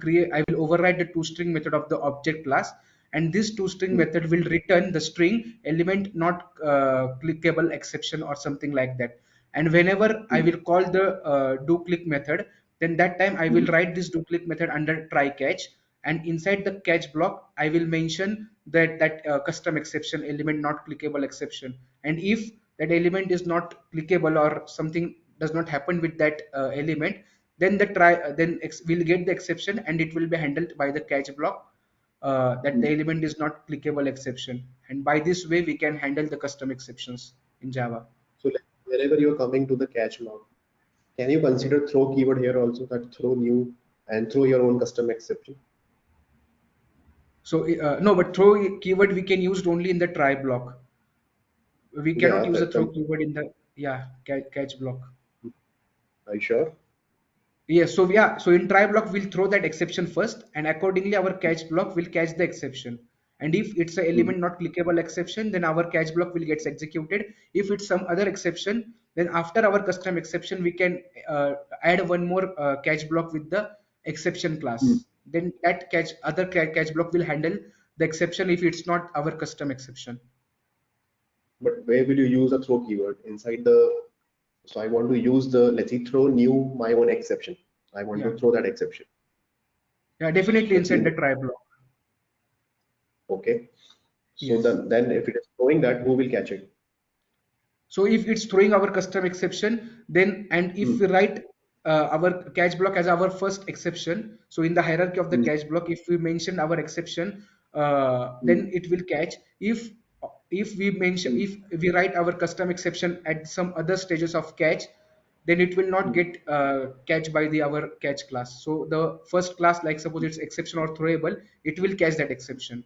override the toString method of the object class, and this toString Hmm. method will return the string element not clickable exception or something like that. And whenever I Hmm. will call the do click method, then that time I will Hmm. write this do click method under try catch, and inside the catch block I will mention that custom exception element not clickable exception. And if that element is not clickable or something does not happen with that element, then we'll get the exception and it will be handled by the catch block, that the Hmm. element is not clickable exception. And by this way we can handle the custom exceptions in Java. So like, wherever you're coming to the catch log, can you consider throw keyword here also, that throw new and throw your own custom exception? So no, but throw keyword we can use only in the try block. We cannot Yeah, use a but throw keyword in the, yeah, catch block. are you sure? Yes, so yeah, so in try block we'll throw that exception first, and accordingly our catch block will catch the exception. And if it's an Hmm. element not clickable exception, then our catch block will get executed. If it's some other exception, then after our custom exception we can add one more catch block with the exception Hmm. class. Then that catch block will handle the exception if it's not our custom exception. But where will you use a throw keyword inside the? So I want to use the, let's see, throw new my own exception. I want Yeah, to throw that exception. yeah, definitely Let's inside see. the try block. Okay. So Yes. then if it is throwing that, who will catch it? So if it's throwing our custom exception, then and if Hmm. we write our catch block as our first exception, so in the hierarchy of the Hmm. catch block, if we mention our exception, Hmm. then it will catch. Hmm. If we write our custom exception at some other stages of catch, then it will not Hmm. get catch by the our catch class. So the first class, like suppose it's exception or throwable, it will catch that exception.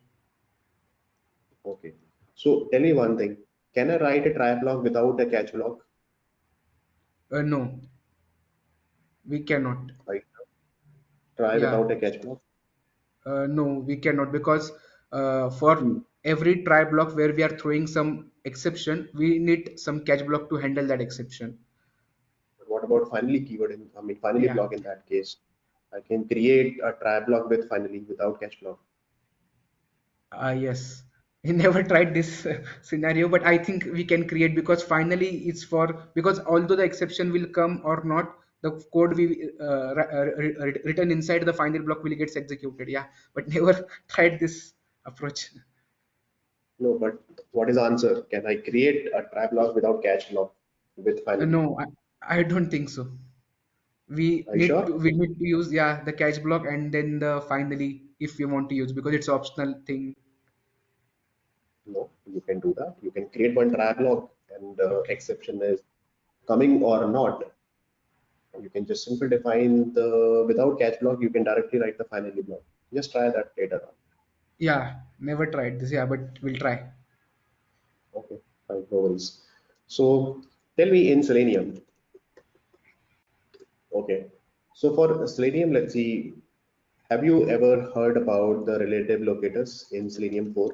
Okay. So tell me one thing. Can I write a try block without a catch block? No, we cannot. Right. Try Yeah. without a catch block. No, we cannot, because for Hmm. every try block where we are throwing some exception, we need some catch block to handle that exception. What about finally keyword finally Yeah. block in that case? I can create a try block with finally without catch block. Yes. We never tried this scenario, but I think we can create, because finally it's for, because although the exception will come or not, the code we written inside the final block will get executed. Yeah, but never tried this approach. No, but what is the answer? Can I create a try block without catch block with finally? No, I don't think so. We Are you need to sure? we need to use, yeah, the catch block and then the finally if we want to use, because it's optional thing. No, you can do that. You can create one try block and the Okay. exception is coming or not. You can just simply define the without catch block. You can directly write the finally block. Just try that later on. Yeah, never tried this. Yeah, but we'll try. Okay, fine, no worries. So tell me in Selenium. Okay, so for Selenium, let's see. Have you ever heard about the relative locators in Selenium 4?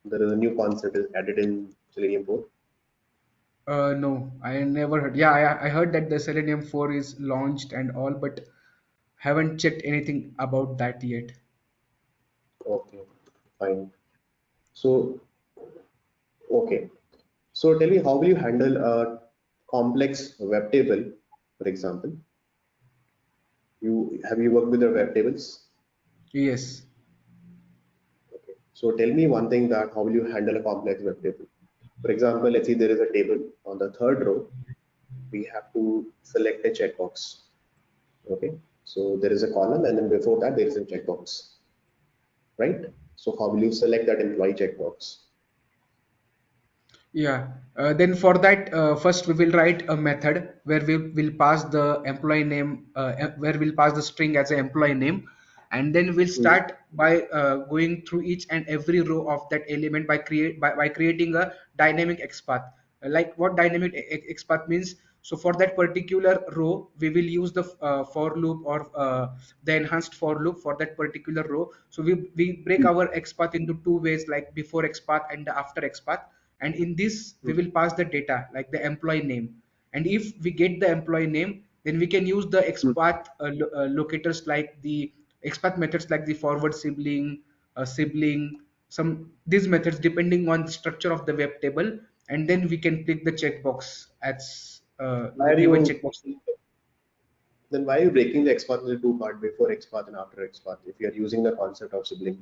There is a new concept is added in Selenium 4. No, I never heard. Yeah, I heard that the Selenium 4 is launched and all, but haven't checked anything about that yet. Okay, fine. So, okay. So tell me, how will you handle a complex web table, for example? You worked with the web tables? Yes. Okay. So tell me one thing that how will you handle a complex web table? For example, let's say there is a table on the third row. We have to select a checkbox. Okay. So there is a column, and then before that there is a checkbox, right? So how will you select that employee checkbox? Yeah. Then for that, first we will write a method where we will pass the employee name, where we'll pass the string as an employee name, and then we'll Hmm. start by going through each and every row of that element by creating a dynamic XPath. Like what dynamic XPath means. So for that particular row, we will use the for loop or the enhanced for loop for that particular row. So we break Hmm. our XPath into two ways, like before XPath and the after XPath, and in this we Hmm. will pass the data like the employee name, and if we get the employee name, then we can use the Hmm. XPath locators, like the XPath methods like the forward sibling, sibling, some these methods depending on the structure of the web table, and then we can click the checkbox as Why are given you checkbox. then why are you breaking the XPath into two part before XPath and after XPath if you are using the concept of sibling?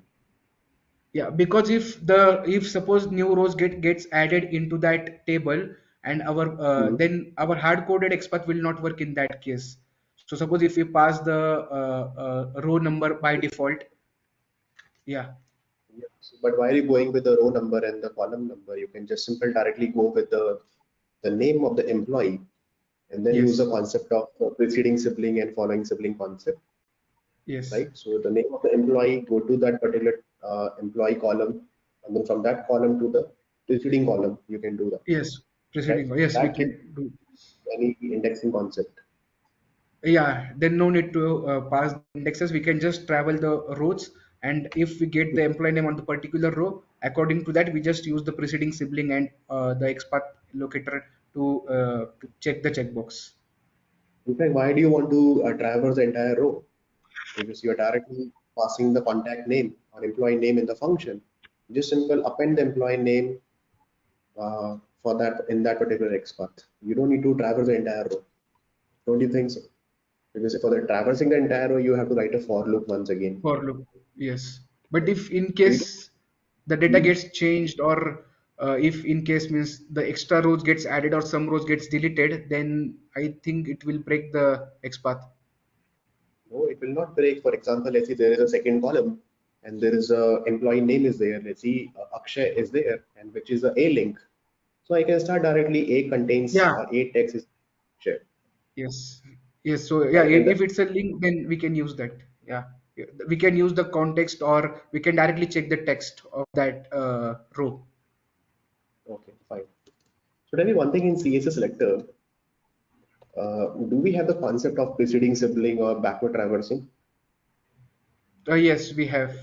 Yeah, because if suppose new rows gets added into that table, and our Hmm. then our hard coded XPath will not work in that case. So suppose if we pass the row number by default. Yeah. Yeah. So, but why are you going with the row number and the column number? You can just simply directly go with the name of the employee and then use the Yes. concept of preceding sibling and following sibling concept, Yes. right? So the name of the employee, go to that particular employee column, and then from that column to the preceding column, you can do that, Yes. right? Preceding. Yes, we That can gives do. any indexing concept. Yeah, then no need to pass the indexes. We can just travel the rows, and if we get the employee name on the particular row, according to that, we just use the preceding sibling and the XPath locator to check the checkbox. In fact, why do you want to traverse the entire row? Because you are directly passing the contact name or employee name in the function. Just simple append the employee name for that in that particular XPath. You don't need to traverse the entire row. Don't you think so? Because for the traversing the entire row, you have to write a for loop once again. For loop, yes. But if in So you case the data don't, gets changed, or if in case means the extra rows gets added or some rows gets deleted, then I think it will break the XPath. no, it will not break. For example, let's say there is a second column and there is a employee name is there. Let's see, Akshay is there, and which is a link. So I can start directly. A contains Yeah. or A text is Akshay, Yes. Yes. So yeah, right? And the if it's a link, then we can use that. Yeah. Yeah, we can use the context, or we can directly check the text of that row. okay, fine. So tell me one thing in CSS selector, do we have the concept of preceding sibling or backward traversing Yes, we have.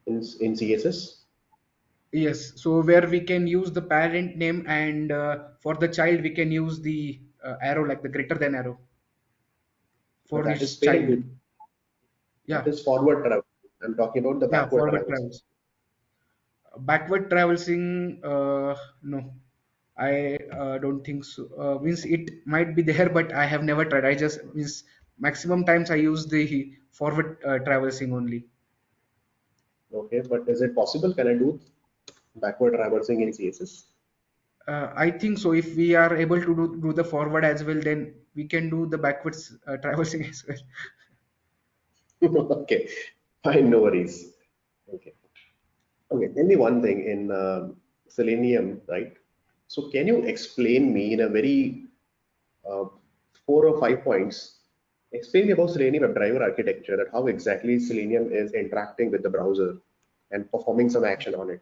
in CSS? Yes, so where we can use the parent name, and for the child we can use the arrow, like the greater than arrow But for that is each child. parent. That Yeah, is forward travel. I'm talking about the yeah, backward forward travels. travels. Backward traversing, no, I don't think so. Means it might be there, but I have never tried. I just means maximum times I use the forward traversing only. Okay, but is it possible? Can I do backward traversing in CSS? I think so. If we are able to do the forward as well, then we can do the backwards traversing as well. Okay, fine, no worries. Okay, okay. Tell me one thing in Selenium, right? So can you explain me in a very uh, 4 or 5 points? Explain me about Selenium WebDriver architecture, that how exactly Selenium is interacting with the browser and performing some action on it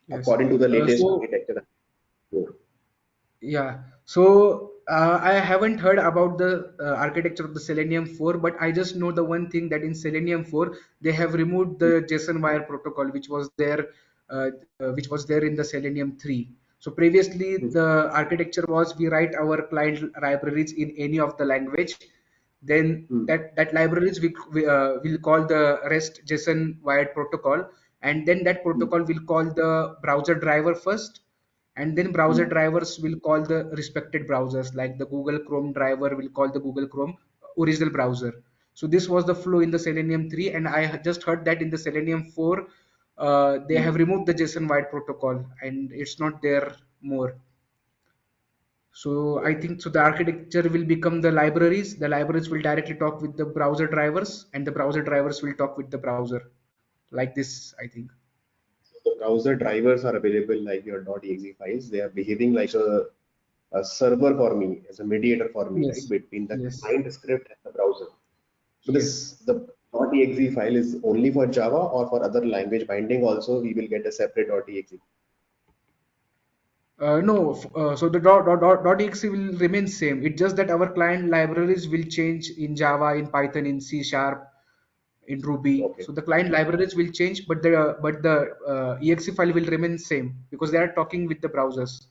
Yes. according to the latest So architecture. yeah, so I haven't heard about the architecture of the Selenium 4, but I just know the one thing that in Selenium 4 they have removed the JSON wire protocol, which was there in the Selenium 3. So previously the architecture was we write our client libraries in any of the language, then Hmm. that libraries will call the REST JSON wired protocol, and then that Hmm. protocol will call the browser driver first, and then browser Hmm. drivers will call the respected browsers, like the Google Chrome driver will call the Google Chrome original browser. So this was the flow in the Selenium 3, and I just heard that in the Selenium 4 they Hmm. have removed the JSON wide protocol and it's not there more. So I Okay. think so the architecture will become the libraries will directly talk with the browser drivers, and the browser drivers will talk with the browser, like this, I think. The browser drivers are available like your .exe files. They are behaving like a server for me, as a mediator for me, right, Yes, between the yes, client script and the browser. So yes. this the .exe file is only for Java, or for other language binding also we will get a separate .exe. No, so the .exe will remain same. It's just that our client libraries will change in Java, in Python, in C Sharp, in Ruby. Okay, So the client libraries will change, but the exe file will remain same because they are talking with the browsers.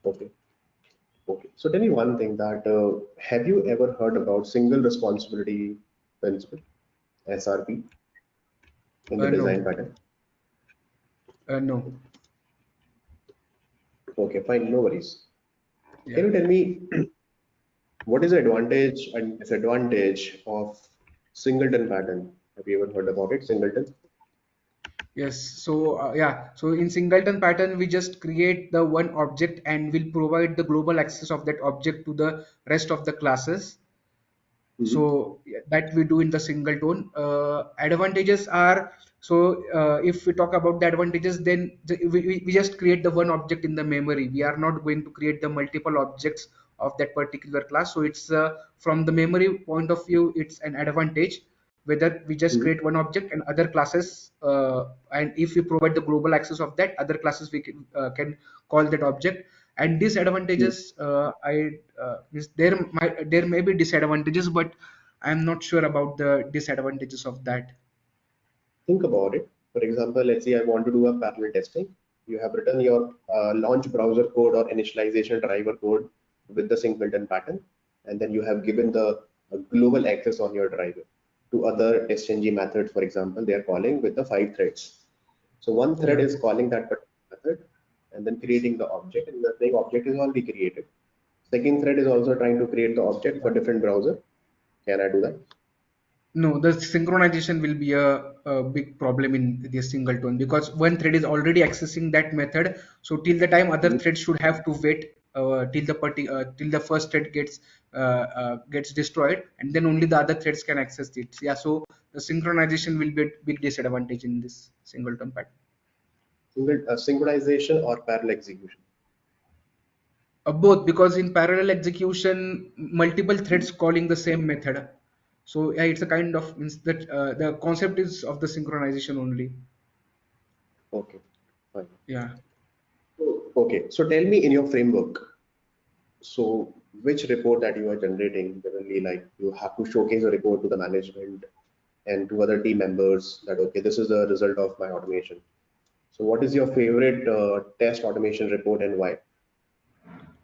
okay, okay. So tell me one thing, that have you ever heard about single responsibility principle, SRP, in the No, design pattern? no, Okay, fine, no worries. yeah. Can you tell me what is the advantage and disadvantage of singleton pattern? Have you ever heard about it, singleton? Yes, so yeah, so in singleton pattern, we just create the one object and will provide the global access of that object to the rest of the classes. Mhm. So yeah, that we do in the singleton. Advantages are, so if we talk about the advantages, then we just create the one object in the memory. We are not going to create the multiple objects of that particular class. So it's from the memory point of view, it's an advantage whether we just Mhm. create one object and other classes, and if we provide the global access of that other classes, we can call that object. And Mhm. disadvantages, there may be disadvantages, but I'm not sure about the disadvantages of that. Think about it. For example, let's say I want to do a parallel testing. You have written your launch browser code or initialization driver code with the singleton pattern, and then you have given the global access on your driver to other testng methods. For example, they are calling with the 5 threads. So one thread Yeah. is calling that particular method and then creating the object, and the same object is already created. Second thread is also trying to create the object for different browser. Can I do that? No, the synchronization will be a big problem in the singleton because one thread is already accessing that method. So till the time other Mhm. threads should have to wait till the first thread gets destroyed, and then only the other threads can access it. Yeah, so the synchronization will be a big disadvantage in this singleton pattern. Synchronization or parallel execution. Both, because in parallel execution, multiple threads calling the same method. So yeah, it's a kind of means that the concept is of the synchronization only. Okay, fine. Yeah. Okay, so tell me in your framework, so which report that you are generating, generally like you have to showcase a report to the management and to other team members that okay, this is the result of my automation. So what is your favorite test automation report and why?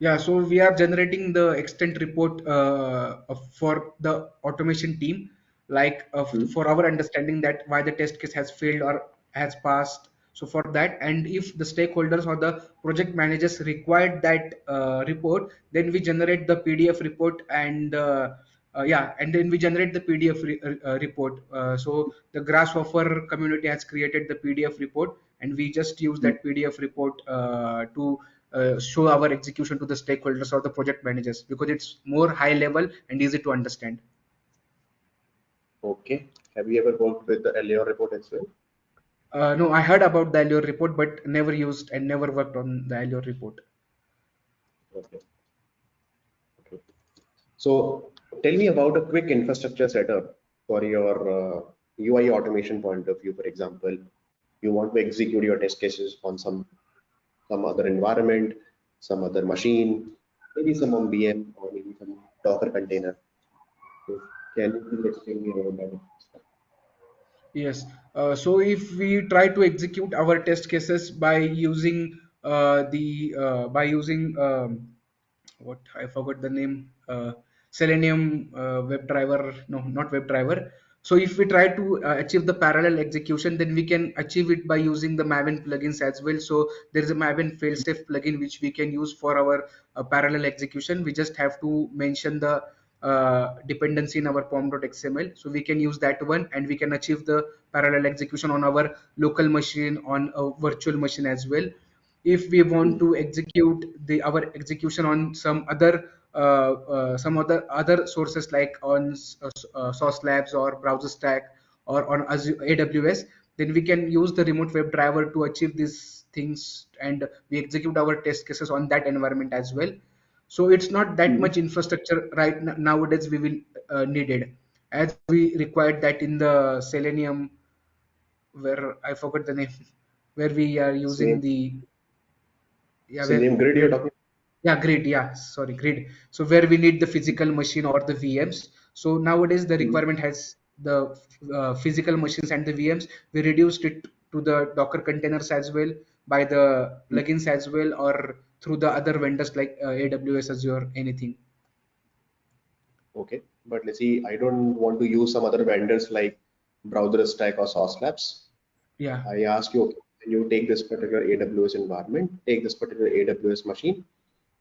Yeah, so we are generating the extent report for the automation team, like Hmm. for our understanding that why the test case has failed or has passed. So for that, and if the stakeholders or the project managers required that report, then we generate the PDF report and yeah, and then we generate the PDF report. So the Grasshopper community has created the PDF report, and we just use that PDF report to show our execution to the stakeholders or the project managers because it's more high level and easy to understand. Okay. Have you ever worked with the LAO report as well? No, I heard about the Allure report, but never used and never worked on the Allure report. Okay. Okay. So tell me about a quick infrastructure setup for your UI automation point of view. For example, you want to execute your test cases on some other environment, some other machine, maybe some on VM or maybe some Docker container. So can you please explain me about that? Yes. So if we try to execute our test cases by using what I forgot the name, Selenium WebDriver. No, not WebDriver. So if we try to achieve the parallel execution, then we can achieve it by using the Maven plugins as well. So there is a Maven failsafe plugin which we can use for our parallel execution. We just have to mention the dependency in our pom.xml, so we can use that one and we can achieve the parallel execution on our local machine, on a virtual machine as well. If we want Hmm. to execute the our execution on some other sources like on source labs or browser stack or on Azure, AWS, then we can use the remote web driver to achieve these things and we execute our test cases on that environment as well. So it's not that Hmm. much infrastructure right nowadays we will needed, as we required that in the Selenium, where I forgot the name, where we are using Selenium, the, yeah, Selenium grid you're where talking. yeah, grid, yeah, sorry, grid. So where we need the physical machine or the VMs. So nowadays the Hmm. requirement has the physical machines and the VMs. We reduced it to the Docker containers as well by the Hmm. plugins as well, or through the other vendors like AWS, Azure, anything. Okay, but let's see, I don't want to use some other vendors like Browser Stack or Sauce Labs. Yeah. I ask you, okay, when you take this particular AWS environment, take this particular AWS machine,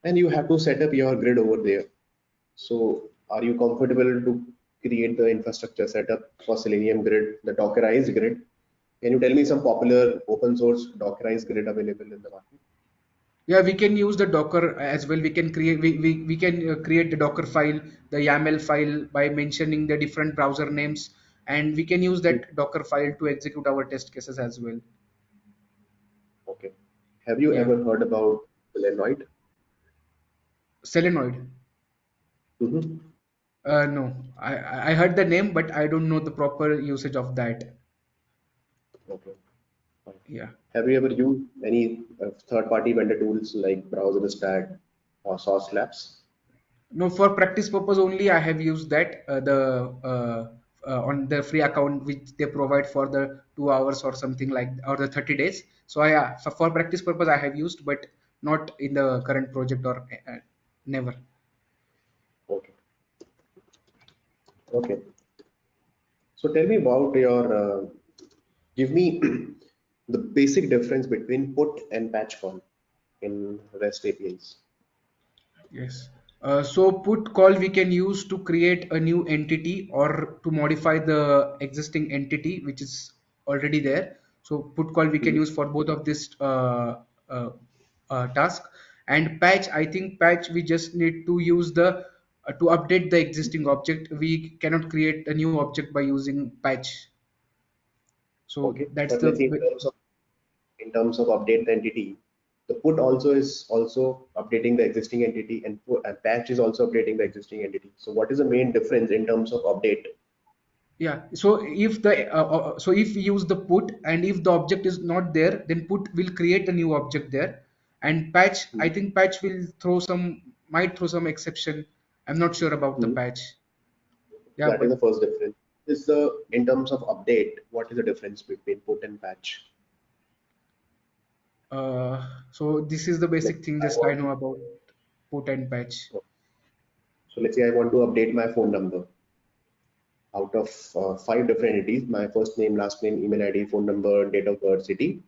and you have to set up your grid over there. So, are you comfortable to create the infrastructure setup for Selenium grid, the Dockerized grid? Can you tell me some popular open source Dockerized grid available in the market? Yeah, we can use the Docker as well. We can create we can create the Docker file, the YAML file by mentioning the different browser names, and we can use Hmm. that Docker file to execute our test cases as well. Okay. Have you Yeah, ever heard about Selenoid? Selenoid. Mm-hmm. No, I heard the name, but I don't know the proper usage of that. Okay. Fine. Yeah. Have you ever used any third-party vendor tools like Browser Stack or Sauce Labs? No, for practice purpose only, I have used that on the free account which they provide for the 2 hours or something like, or the 30 days. So for practice purpose I have used, but not in the current project or never. Okay. Okay. So tell me about your, give me the basic difference between put and patch call in REST APIs. Yes. So put call we can use to create a new entity or to modify the existing entity which is already there. So put call we can Mhm. use for both of this task. And patch, I think patch we just need to use the to update the existing object. We cannot create a new object by using patch. So Okay. that's But let's see, the, in terms of update the entity, the put also is also updating the existing entity and patch is also updating the existing entity. So what is the main difference in terms of update? yeah. So if the so if we use the put and if the object is not there, then put will create a new object there, and patch, I Mhm. think patch will throw some, might throw some exception. I'm not sure about the Mhm. patch. Yeah, That is but the first difference. Is the in terms of update, what is the difference between put and patch? So this is the Like basic thing I just I want, know about put and patch. so let's say I want to update my phone number out of five different entities, my first name, last name, email ID, phone number, date of birth, city.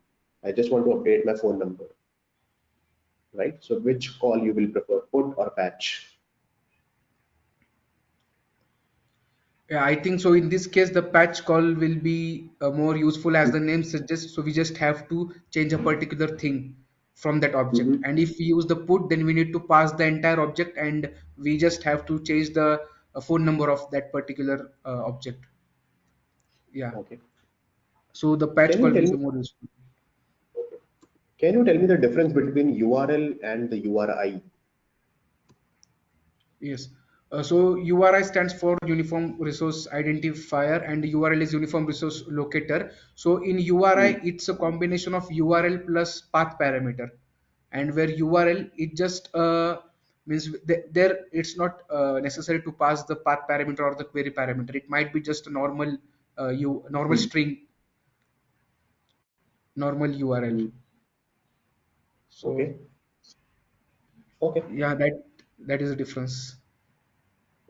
I just want to update my phone number, right? So which call you will prefer, put or patch? Yeah, I think so. In this case, the patch call will be more useful as the name suggests. So we just have to change a particular thing from that object. Mm-hmm. And if we use the put, then we need to pass the entire object and we just have to change the phone number of that particular object. Yeah. Okay. So the patch Can you call tell will me? be more useful. Okay. Can you tell me the difference between URL and the URI? Yes. So URI stands for Uniform Resource Identifier and URL is Uniform Resource Locator. So in URI, Mm. it's a combination of URL plus path parameter. And where URL, it just means there it's not necessary to pass the path parameter or the query parameter. It might be just a normal Mm. string, normal URL. Mm. So Okay. Okay. yeah, that is a difference.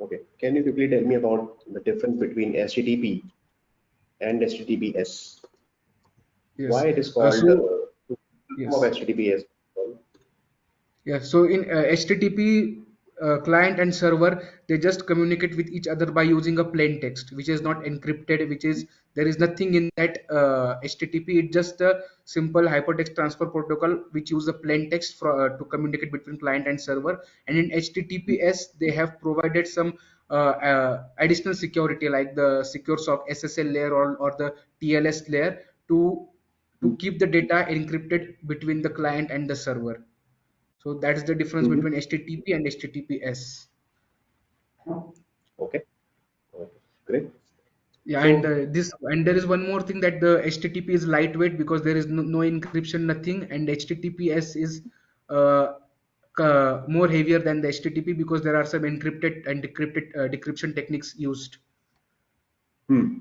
Okay. Can you quickly tell me about the difference between HTTP and HTTPS? Yes. Why it is called So of yes. HTTPS? Yeah, so in HTTP client and server, they just communicate with each other by using a plain text, which is not encrypted, which is there is nothing in that HTTP. It's just a simple hypertext transfer protocol which use a plain text to communicate between client and server. And in HTTPS, they have provided some additional security like the secure SOC SSL layer or the TLS layer to keep the data encrypted between the client and the server. So that's the difference Mm-hmm. between HTTP and HTTPS. Okay. Okay. Great. Yeah, and So, there is one more thing that the HTTP is lightweight because there is no encryption, nothing, and HTTPS is uh, more heavier than the HTTP because there are some encrypted and decryption techniques used. hmm.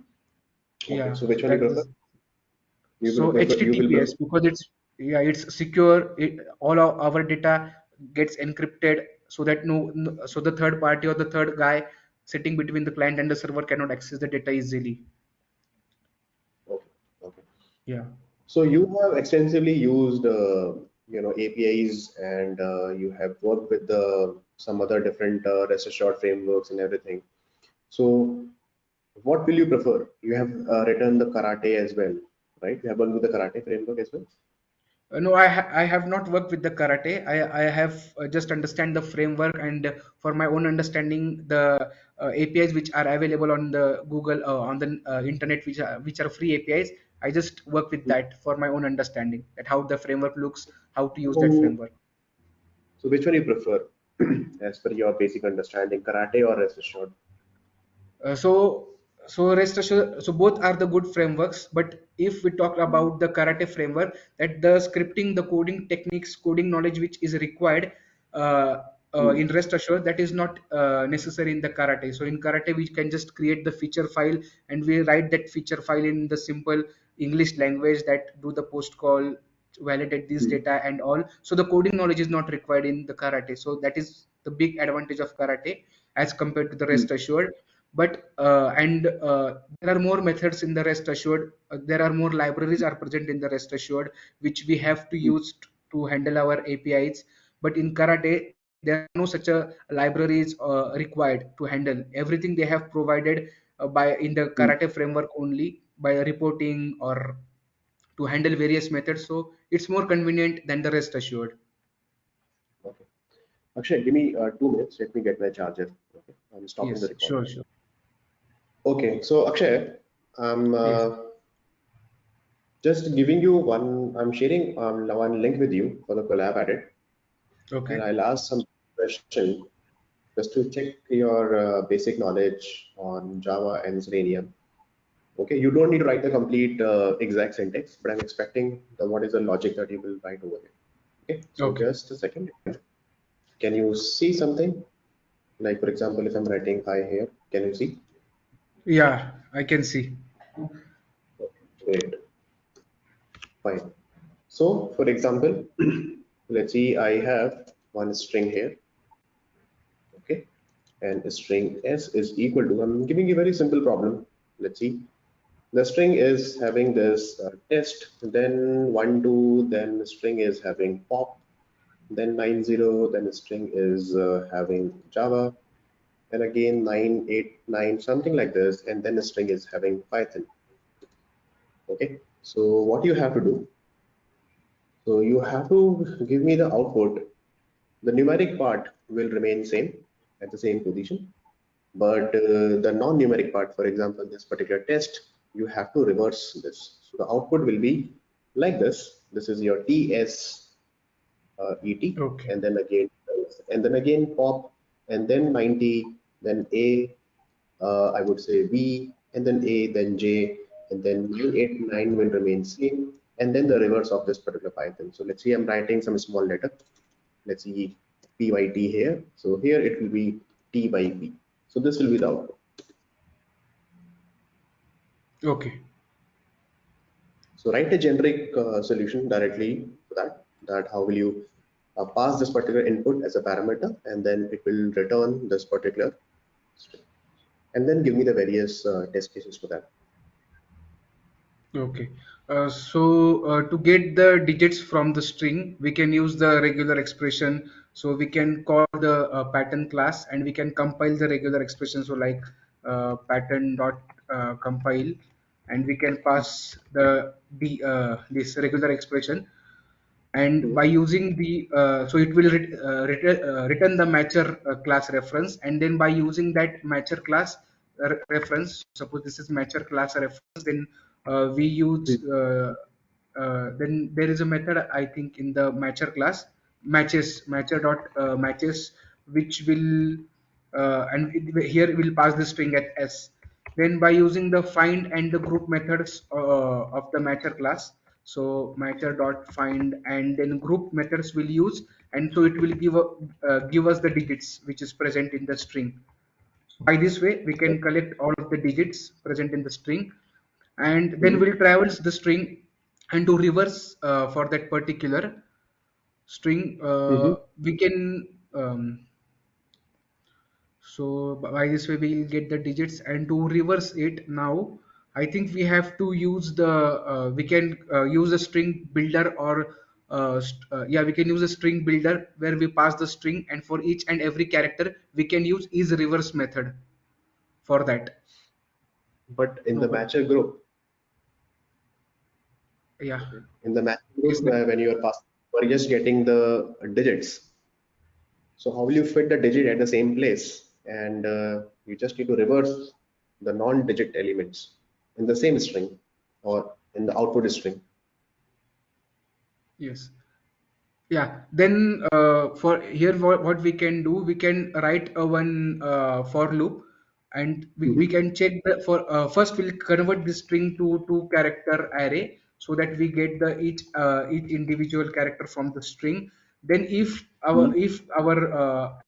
Okay. Yeah, So which one you that prefer? is You will so prefer. You will prefer. HTTPS because it's secure. All of our data gets encrypted so that so the third party or the third guy sitting between the client and the server cannot access the data easily. Okay. Okay. Yeah. So you have extensively used, APIs, and you have worked with some other different REST assured frameworks and everything. So what will you prefer? You have written the Karate as well, right? You have worked with the Karate framework as well. No, I have not worked with the karate. I have just understand the framework and for my own understanding the APIs which are available on the Google on the internet which are free APIs. I just work with Hmm. that for my own understanding that how the framework looks, how to use that So, framework. so which one you prefer, as per your basic understanding, Karate or REST assured? Uh, so so rest assured, so both are the good frameworks. But if we talk about the karate framework, that the scripting, the coding techniques, coding knowledge which is required uh, Hmm. in rest assured, that is not necessary in the karate. So in karate, we can just create the feature file and we write that feature file in the simple English language that do the post call, validate this Hmm. data and all. So the coding knowledge is not required in the karate. So that is the big advantage of karate as compared to the Hmm. rest assured. But and there are more methods in the rest assured. There are more libraries are present in the rest assured which we have to Hmm. use to handle our APIs. But in karate there are no such a libraries required to handle everything. They have provided by in the Hmm. karate framework only by reporting or to handle various methods. So it's more convenient than the rest assured. Okay. Akshay, give me 2 minutes. Let me get my charger. Okay. I'm stopping the Yes, recording. sure. Okay. So Akshay, I'm Yes. just giving you one. I'm sharing one link with you for the collab added, and Okay. I'll ask some question just to check your basic knowledge on Java and Selenium. Okay, you don't need to write the complete exact syntax, but I'm expecting what is the logic that you will write over here. Okay, so Okay. just a second. Can you see something? Like for example, if I'm writing hi here, can you see? Yeah, I can see. Okay, great, fine. So for example, let's see, I have one string here, okay, and string s is equal to, I'm giving you a very simple problem. Let's see, the string is having this test, then 1 2, then the string is having pop, then 90, then the string is having java, and again 989, something like this, and then the string is having python. Okay, so what you have to do, so you have to give me the output. The numeric part will remain same at the same position, but the non-numeric part, for example this particular test, you have to reverse this. So the output will be like this. This is your ts et, Okay. and then again pop, and then 90, then a, I would say b, and then a, then j, and then 989 will remain same, and then the reverse of this particular python. So let's see, I'm writing some small letter. Let's see, p by t here. So here it will be t by p. So this will be the output. Okay. So write a generic solution directly for that. That how will you pass this particular input as a parameter, and then it will return this particular string. And then give me the various test cases for that. Okay. To get the digits from the string, we can use the regular expression. So we can call the pattern class, and we can compile the regular expression. So like pattern dot compile, and we can pass this regular expression, and by Mhm. using the so it will return the matcher class reference, and then by using that matcher class reference, suppose this is matcher class reference, then we use then there is a method, I think, in the matcher class, matcher dot matches, which will here will pass the string at s. Then by using the find and the group methods of the matcher class, so matcher dot find and then group methods will use, and so it will give us the digits which is present in the string. By this way we can collect all of the digits present in the string, and then Mhm. we'll traverse the string, and to reverse for that particular string Mhm. we can so by this way we'll get the digits, and to reverse it now, I think we have to use the we can use a string builder, or yeah, we can use a string builder where we pass the string, and for each and every character we can use is reverse method for that. But in the So matcher group, yeah. okay, in the matcher Yes, group, when you are passing, you are just getting the digits. So how will you fit the digit at the same place? And you just need to reverse the non-digit elements in the same string or in the output string. yes. Yeah, then for here what we can do, we can write a one for loop, and we Mhm. can check the for first we'll convert this string to two character array, so that we get the each individual character from the string. Then Mhm. if our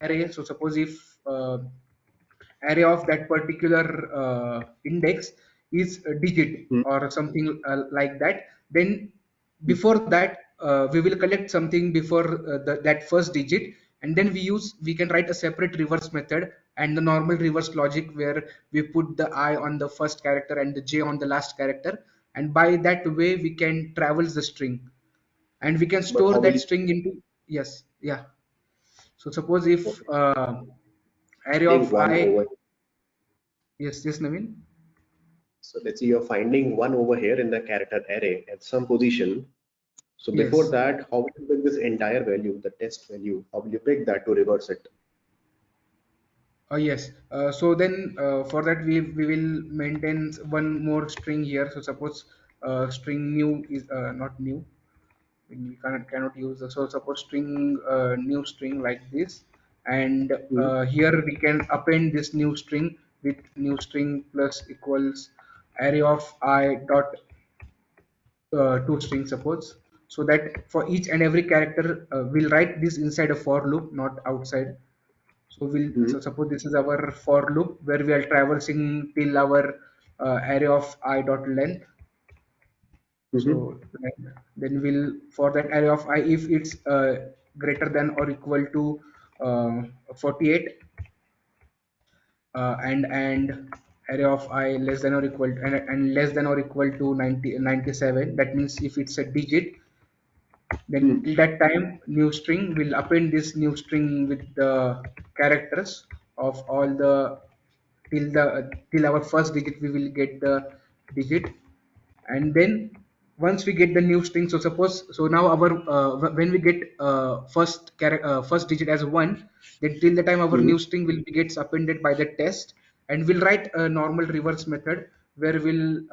array, so suppose if array of that particular index is a digit Mhm. or something like that, then before that we will collect something before that first digit, and then we can write a separate reverse method and the normal reverse logic where we put the I on the first character and the j on the last character, and by that way we can traverse the string, and we can But store how will that you string into, yes, yeah. So suppose if okay, array finding of one I, over, yes, yes, Naveen. so let's say you're finding one over here in the character array at some position. So before Yes. that, how will you pick this entire value, the test value? How will you pick that to reverse it? Yes. So then for that we will maintain one more string here. So suppose string new is not new. We cannot use so suppose string new string like this, and Mhm. here we can append this new string with new string plus equals array of I dot two strings, suppose, so that for each and every character we'll write this inside a for loop, not outside. So Mhm. suppose this is our for loop where we are traversing till our array of I dot length. So then we'll, for that array of I, if it's greater than or equal to 48, and array of I less than or equal to, and less than or equal to 97. That means if it's a digit, then till that time new string will append this new string with the characters of all the, till our first digit we will get the digit. And then once we get the new string, so suppose, so now our when we get first digit as 1, then till the time our new string will be gets appended by the test, and we'll write a normal reverse method where we'll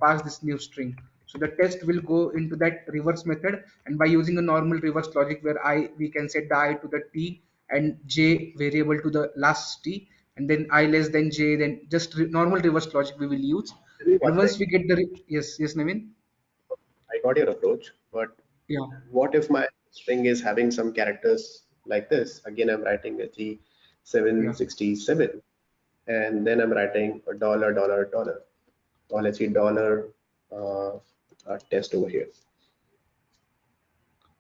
pass this new string. So the test will go into that reverse method, and by using a normal reverse logic where I we can set the I to the t and j variable to the last t, and then I less than j, then just normal reverse logic we will use. One And thing, once we get the yes, Naveen. I got your approach, but Yeah, what if my string is having some characters like this? Again, I'm writing a yeah, 767, and then I'm writing a dollar, dollar, dollar. Or let's see, dollar uh, test over here.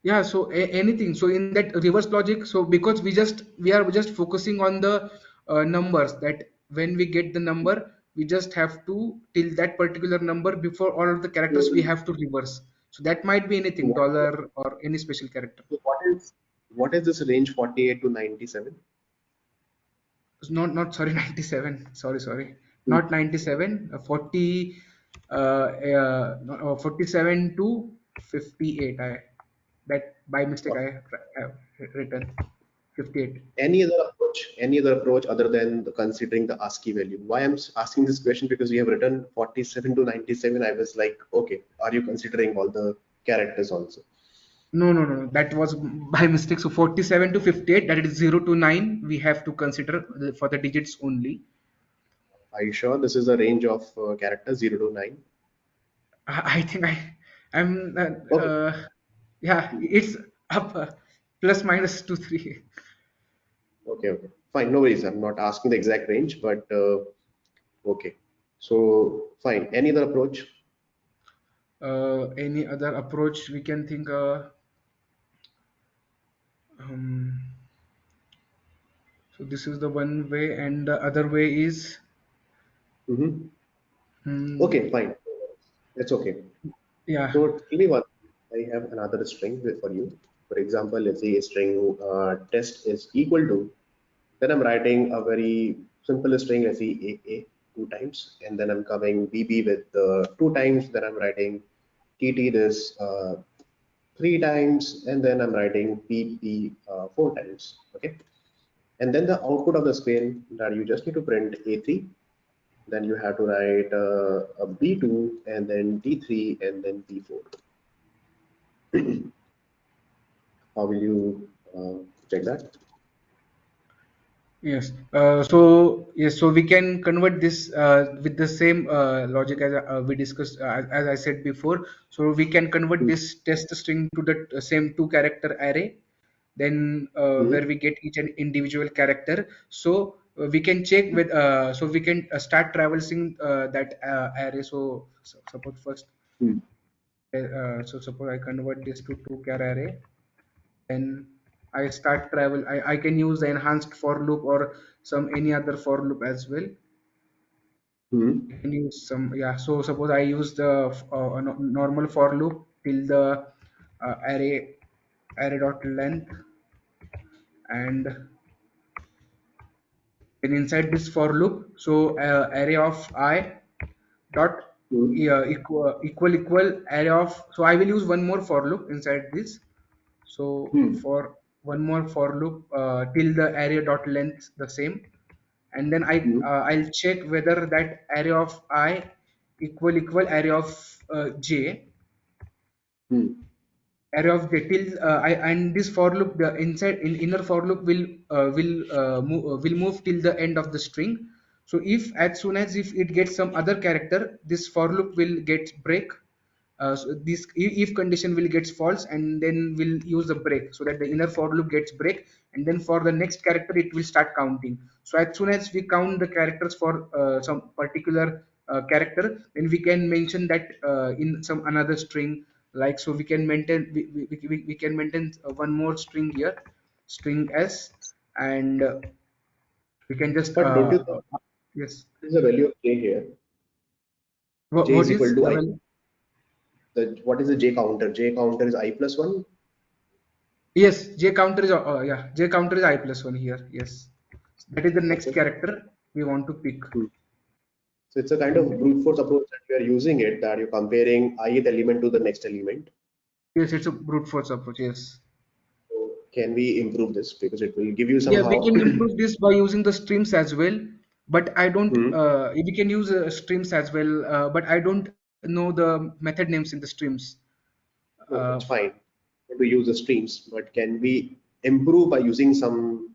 yeah. So anything. So in that reverse logic, so because we are just focusing on the numbers, that when we get the number, we just have to till that particular number before all of the characters we So have to reverse. So that might be anything, what, dollar or any special character. so what is this range 48 to 97? Not sorry, 97. Sorry, not 97. 40, 47 to 58. I that by mistake I have written 58. Any other approach other than considering the ASCII value? Why I'm asking this question, because we have written 47 to 97. I was like, okay, are you considering all the characters also? No. That was by mistake. So 47 to 58. That is 0 to 9. We have to consider for the digits only. Are you sure this is a range of characters 0 to 9? I think I'm Okay, yeah. It's up plus minus 2 3. okay. Fine, no worries. I'm not asking the exact range, but okay. So fine. Any other approach? Any other approach we can think? Um, so this is the one way, and the other way is Hmm. hmm, Okay, fine. That's okay. yeah, So tell me one. I have another string for you. For example, let's say a string test is equal to. Then I'm writing a very simple string, let's say a two times, and then I'm coming bb with two times. Then I'm writing tt this three times, and then I'm writing pp four times. Okay, and then the output of the screen that you just need to print a3. Then you have to write a b2, and then d3, and then b4. How will you check that? yes. So we can convert this with the same logic as we discussed, as I said before. So we can convert this test string to the same two character array, then where Mhm. we get each and individual character. So we can check with so we can start traversing that array. So suppose first, Mhm. so suppose I convert this to two char array, then I start travel. I can use the enhanced for loop or some any other for loop as well. I Mhm. can use some, yeah. So suppose I use the normal for loop till the array dot length, and then inside this for loop, so array of I dot Mhm. equal array of, so I will use one more for loop inside this. So Mhm. for one more for loop till the array dot length the same, and then Mhm. I'll check whether that array of I equal array of j, Mhm. array of j till I, and this for loop, the inside in inner for loop will move till the end of the string. So if as soon as if it gets some other character, this for loop will get break. So this if condition will gets false, and then we'll use the break so that the inner for loop gets break, and then for the next character it will start counting. So as soon as we count the characters for some particular character, then we can mention that in some another string, like, so we can maintain, we can maintain one more string here, string s, and we can just But don't you think yes. there is a value of j here? J What is equal is to the I. value? What is the j counter? J counter is I plus 1. Yes, j counter is yeah, j counter is I plus 1 here. Yes, that is the next Okay. character we want to pick. Hmm. So it's a kind And of brute force approach that we are using it, that you're comparing ith element to the next element. yes, it's a brute force approach. Yes. So can we improve this? Because it will give you Yeah, we somehow. can improve this by using the streams as well. But I don't. Hmm. We can use streams as well. But I don't know the method names in the streams. No, Uh, it's fine to use the streams, but can we improve by using some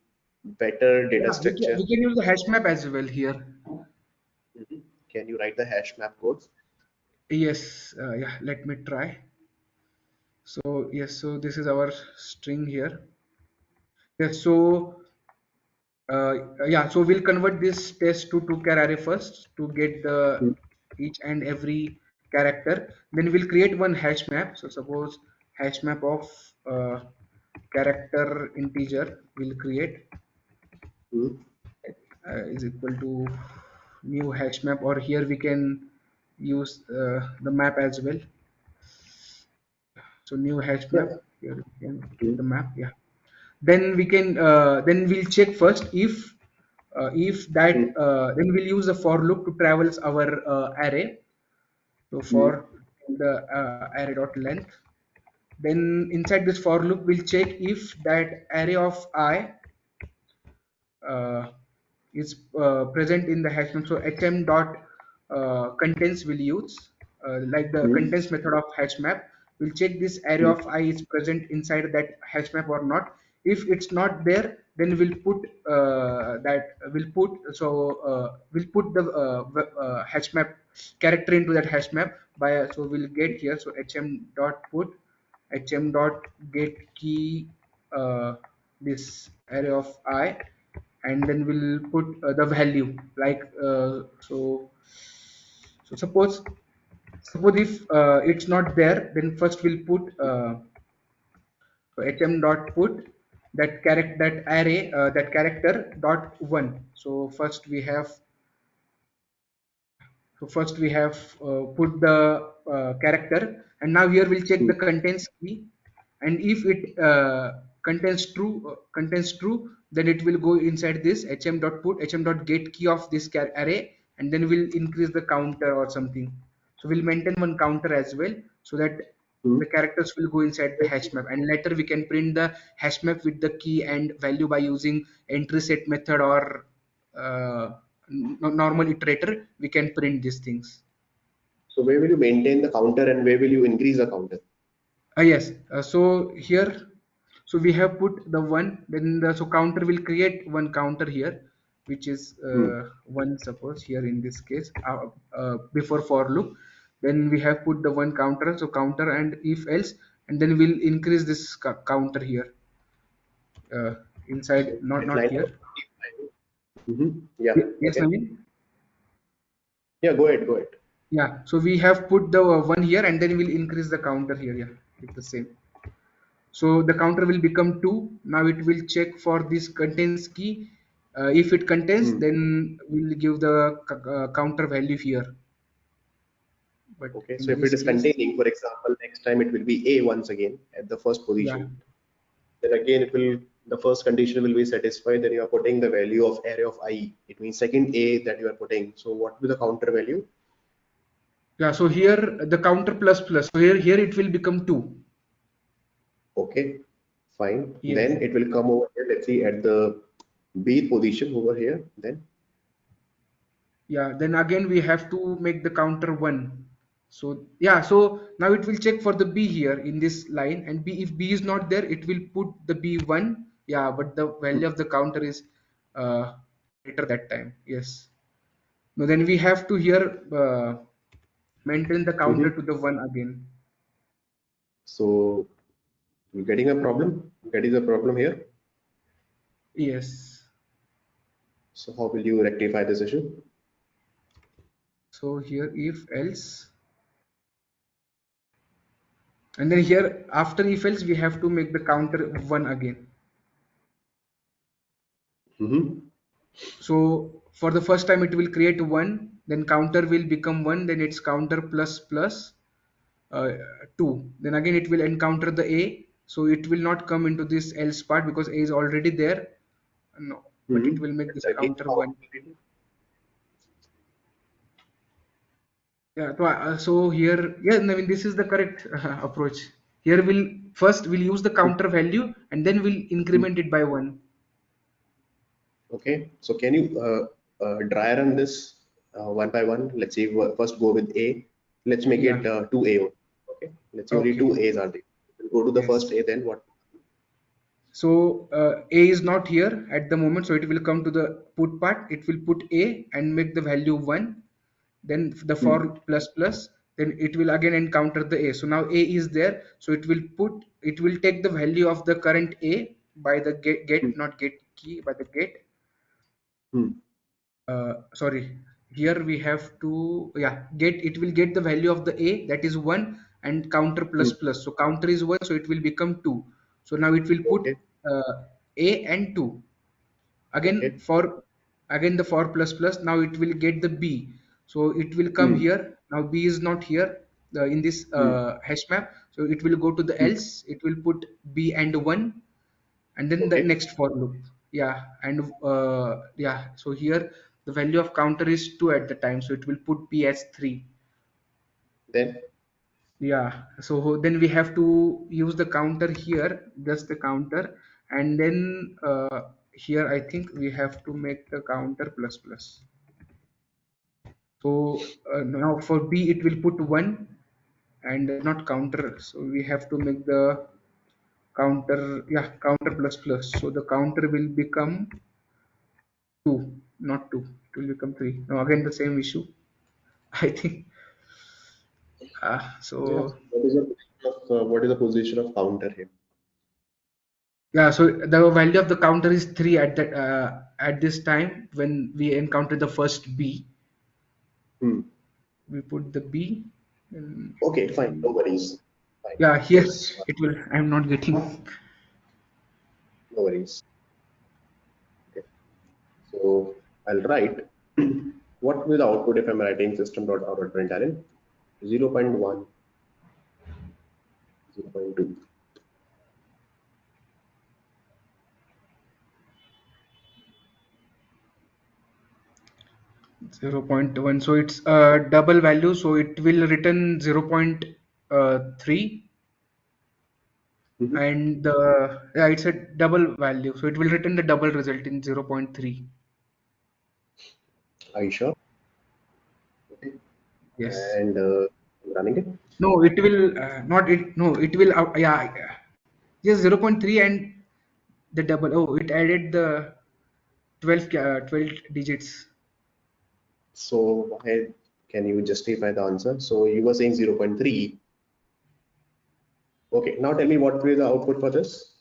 better data yeah, structure? we can use the hash map as well here. Mhm. Can you write the hash map code? Yes. Yeah. Let me try. So yes. So this is our string here. Yes. So yeah, so we'll convert this test to two char array first to get the Hmm. each and every character. Then we'll create one hash map. So suppose hash map of character integer we'll create Hmm. is equal to new hash map, or here we can use the map as well. So new hash Yeah. map, here we can Hmm. get the map. Yeah, then we can then we'll check first if that Hmm. then we'll use the for loop to travels our array. So Hmm. for the array dot length, then inside this for loop we'll check if that array of I uh, is present in the hash map. So hm dot contents will use like the Hmm. contents method of hash map. We'll check this array Hmm. of I is present inside that hash map or not. If it's not there, then we'll put that we'll put so we'll put the hash map character into that hash map by, so we'll get here, so hm dot put hm dot get key this array of I, and then we'll put the value like so suppose if it's not there, then first we'll put so hm dot put that character, that array, that character dot one. So first we have put the character, and now here we'll check Hmm. the contents key, and if it contains true, then it will go inside this hm dot put hm dot get key of this array, and then we'll increase the counter or something. So we'll maintain one counter as well, so that Hmm. the characters will go inside the hash map, and later we can print the hash map with the key and value by using entry set method or normal iterator. We can print these things. So where will you maintain the counter and where will you increase the counter? Yes, so here, so we have put the one, then the so counter will create one counter here, which is Hmm. one, suppose here in this case before for loop, then we have put the one counter, so counter and if else, and then we'll increase this counter here inside, So not at line here. number 55. Mhm. Yeah. Yes, Okay. Naveen? Yeah. Go ahead. Go ahead. Yeah, so we have put the one here, and then we'll increase the counter here. Yeah, it's the same. So the counter will become 2. Now it will check for this contains key. If it contains, Hmm. then we'll give the counter value here. But Okay. So in if it this is case, containing, for example, next time it will be A once again at the first yeah, position. Then again it will, the first condition will be satisfied. Then you are putting the value of array of I. It means second A that you are putting. So what will be the counter value? yeah. So here the counter plus plus. So here it will become 2. Okay. Fine. Yes. Then it will come over here. Let's see at the B position over here. Then Yeah. Then again we have to make the counter 1. So yeah. So now it will check for the B here in this line, and B, if B is not there, it will put the B1. Yeah, but the value of the counter is greater that time. Yes. No, then we have to here maintain the counter Mhm. to the 1 again. So you're getting a problem. That is a problem here. Yes. So how will you rectify this issue? So here if else, and then here after if else we have to make the counter 1 again. Mm-hmm. So for the first time it will create 1, then counter will become 1, then it's counter plus plus uh, 2. Then again it will encounter the A, so it will not come into this else part because A is already there. No, but it Mm-hmm. will make this Again, counter how 1. Yeah, so here, yeah, I mean, this is the correct approach. Here we'll use the counter value and then we'll increment it by 1. okay, so can you dry run this one by one? Let's say first go with A. Let's make Yeah, it 2A. Okay, let's say only okay, two A's are there. We'll go to the yes. first A, then what? So A is not here at the moment, so it will come to the put part. It will put A and make the value 1. Then the Hmm. for plus plus, then it will again encounter the A. So now A is there, so it will take the value of the current A by the Hmm. not get key, by the get. Hmm. Sorry, here we have to, yeah, get, it will get the value of the A, that is 1, and counter Hmm. plus plus, so counter is 1, so it will become 2. So now it will put Okay. uh, A and 2 again. Okay. For again the for plus plus, now it will get the B, so it will come Hmm. here. Now B is not here in this Hmm. hash map, so it will go to the Hmm. else, it will put B and 1, and then the Okay. next for loop. Yeah, and yeah, so here the value of counter is 2 at the time, so it will put P as 3. Then Yeah, so then we have to use the counter here, just the counter, and then here I think we have to make the counter plus plus. So now for B it will put 1 and not counter, so we have to make the counter, yeah, counter plus plus, so the counter will become 2, not 2. It will become 3. Now again the same issue. I think. yeah. So What is the position of counter here? yeah, so the value of the counter is 3 at that at this time when we encounter the first B. Hmm. We put the B. And Okay, fine. No worries. Fine. yeah, here That's fine. it will. I'm not getting. No worries. Okay. So I'll write what will the output if I'm writing system.out.println 0.1, 0.2. 0.1, so it's a double value, so it will return 0.3, Mhm. and the, yeah, it's a double value, so it will return the double result in 0.3. Are you sure? Okay. Yes. And running it. No, it will not it. No, it will. Yeah, yes, 0.3 and the double. Oh, it added the 12 digits. So why can you justify the answer? So you were saying 0.3. Okay, now tell me what will be the output for this?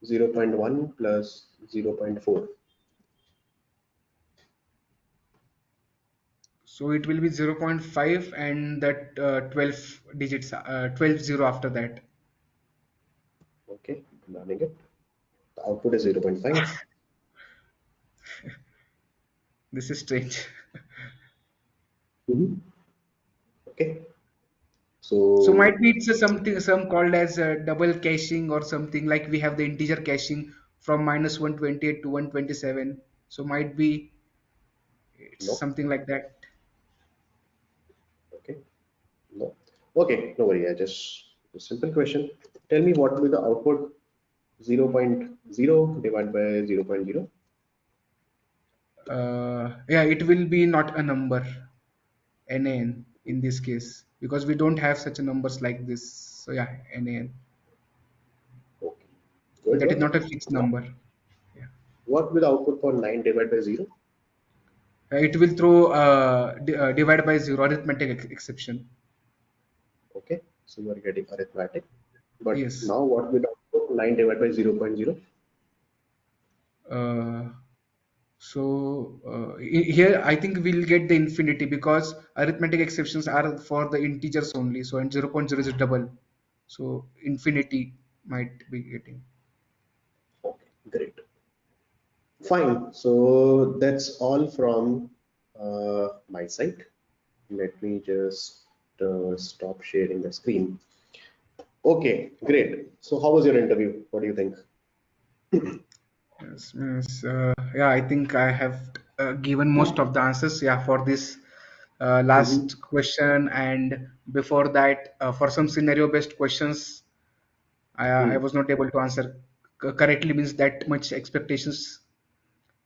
0.1 plus 0.4. So it will be 0.5 and that 12 digits, 12 zero after that. Okay, running it. The output is 0.5. This is strange. Mhm. Okay, So so might be it's a something, some called as double caching or something, like we have the integer caching from minus 128 to 127. So might be it's no. something like that. Okay, no. Okay, no worry. I just a simple question. Tell me what will be the output 0.0 divided by 0.0. Yeah, it will be not a number, NaN in this case, because we don't have such a numbers like this. So yeah, NaN. Okay, So good that is one. not a fixed Now, number. Yeah. what will the output for 9 divided by 0? It will throw divide by zero, arithmetic exception. Okay, so you are getting arithmetic. But Yes. now what will the output 9 divided by 0.0? Uh, So here I think we'll get the infinity because arithmetic exceptions are for the integers only. So and 0.0 is double. So infinity might be getting. Okay, great. Fine. So that's all from my side. Let me just stop sharing the screen. Okay, great. So how was your interview? What do you think? Yes, means, yeah, I think I have given most of the answers. Yeah, for this Mm-hmm. last question, and before that, for some scenario-based questions, I was not able to answer correctly. Means that much expectations.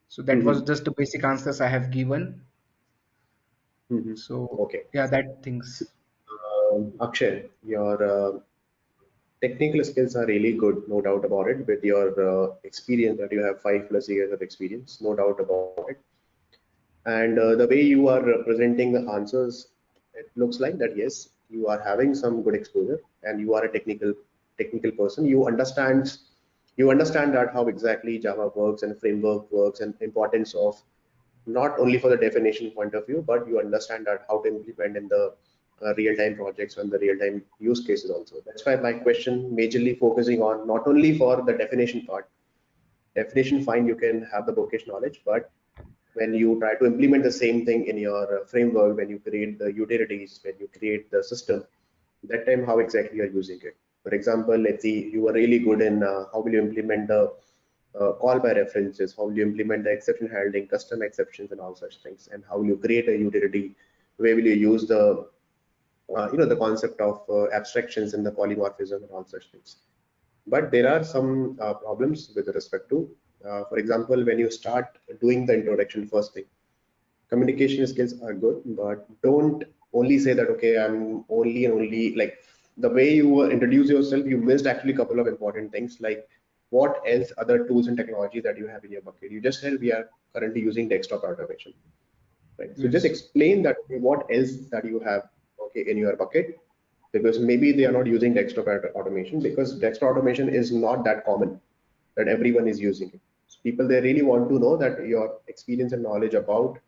So that was Mm-hmm. just the basic answers I have given. Mm-hmm. So Okay. yeah, that things. Akshay, your technical skills are really good, no doubt about it. With your experience that you have 5+ years of experience, no doubt about it. And the way you are presenting the answers, it looks like that yes, you are having some good exposure, and you are a technical person. You understand that how exactly Java works and framework works, and importance of not only for the definition point of view, but you understand that how to implement in the real-time projects and the real-time use cases also. That's why my question majorly focusing on not only for the definition part. Definition, fine, you can have the bookish knowledge, but when you try to implement the same thing in your framework, when you create the utilities, when you create the system, that time how exactly you're using it. For example, let's see, you are really good in how will you implement the call by references, how will you implement the exception handling, custom exceptions, and all such things, and how will you create a utility, where will you use the the concept of abstractions and the polymorphism and all such things. But there are some problems with respect to, for example, when you start doing the introduction first thing, communication skills are good, but don't only say that, okay, I'm only and only like the way you introduce yourself, you missed actually a couple of important things, like what else other tools and technology that you have in your bucket. You just said we are currently using desktop automation, right? So just Yes. explain that, okay, what else that you have, okay, in your bucket, because maybe they are not using desktop automation, because desktop automation is not that common that everyone is using it. So people, they really want to know that your experience and knowledge about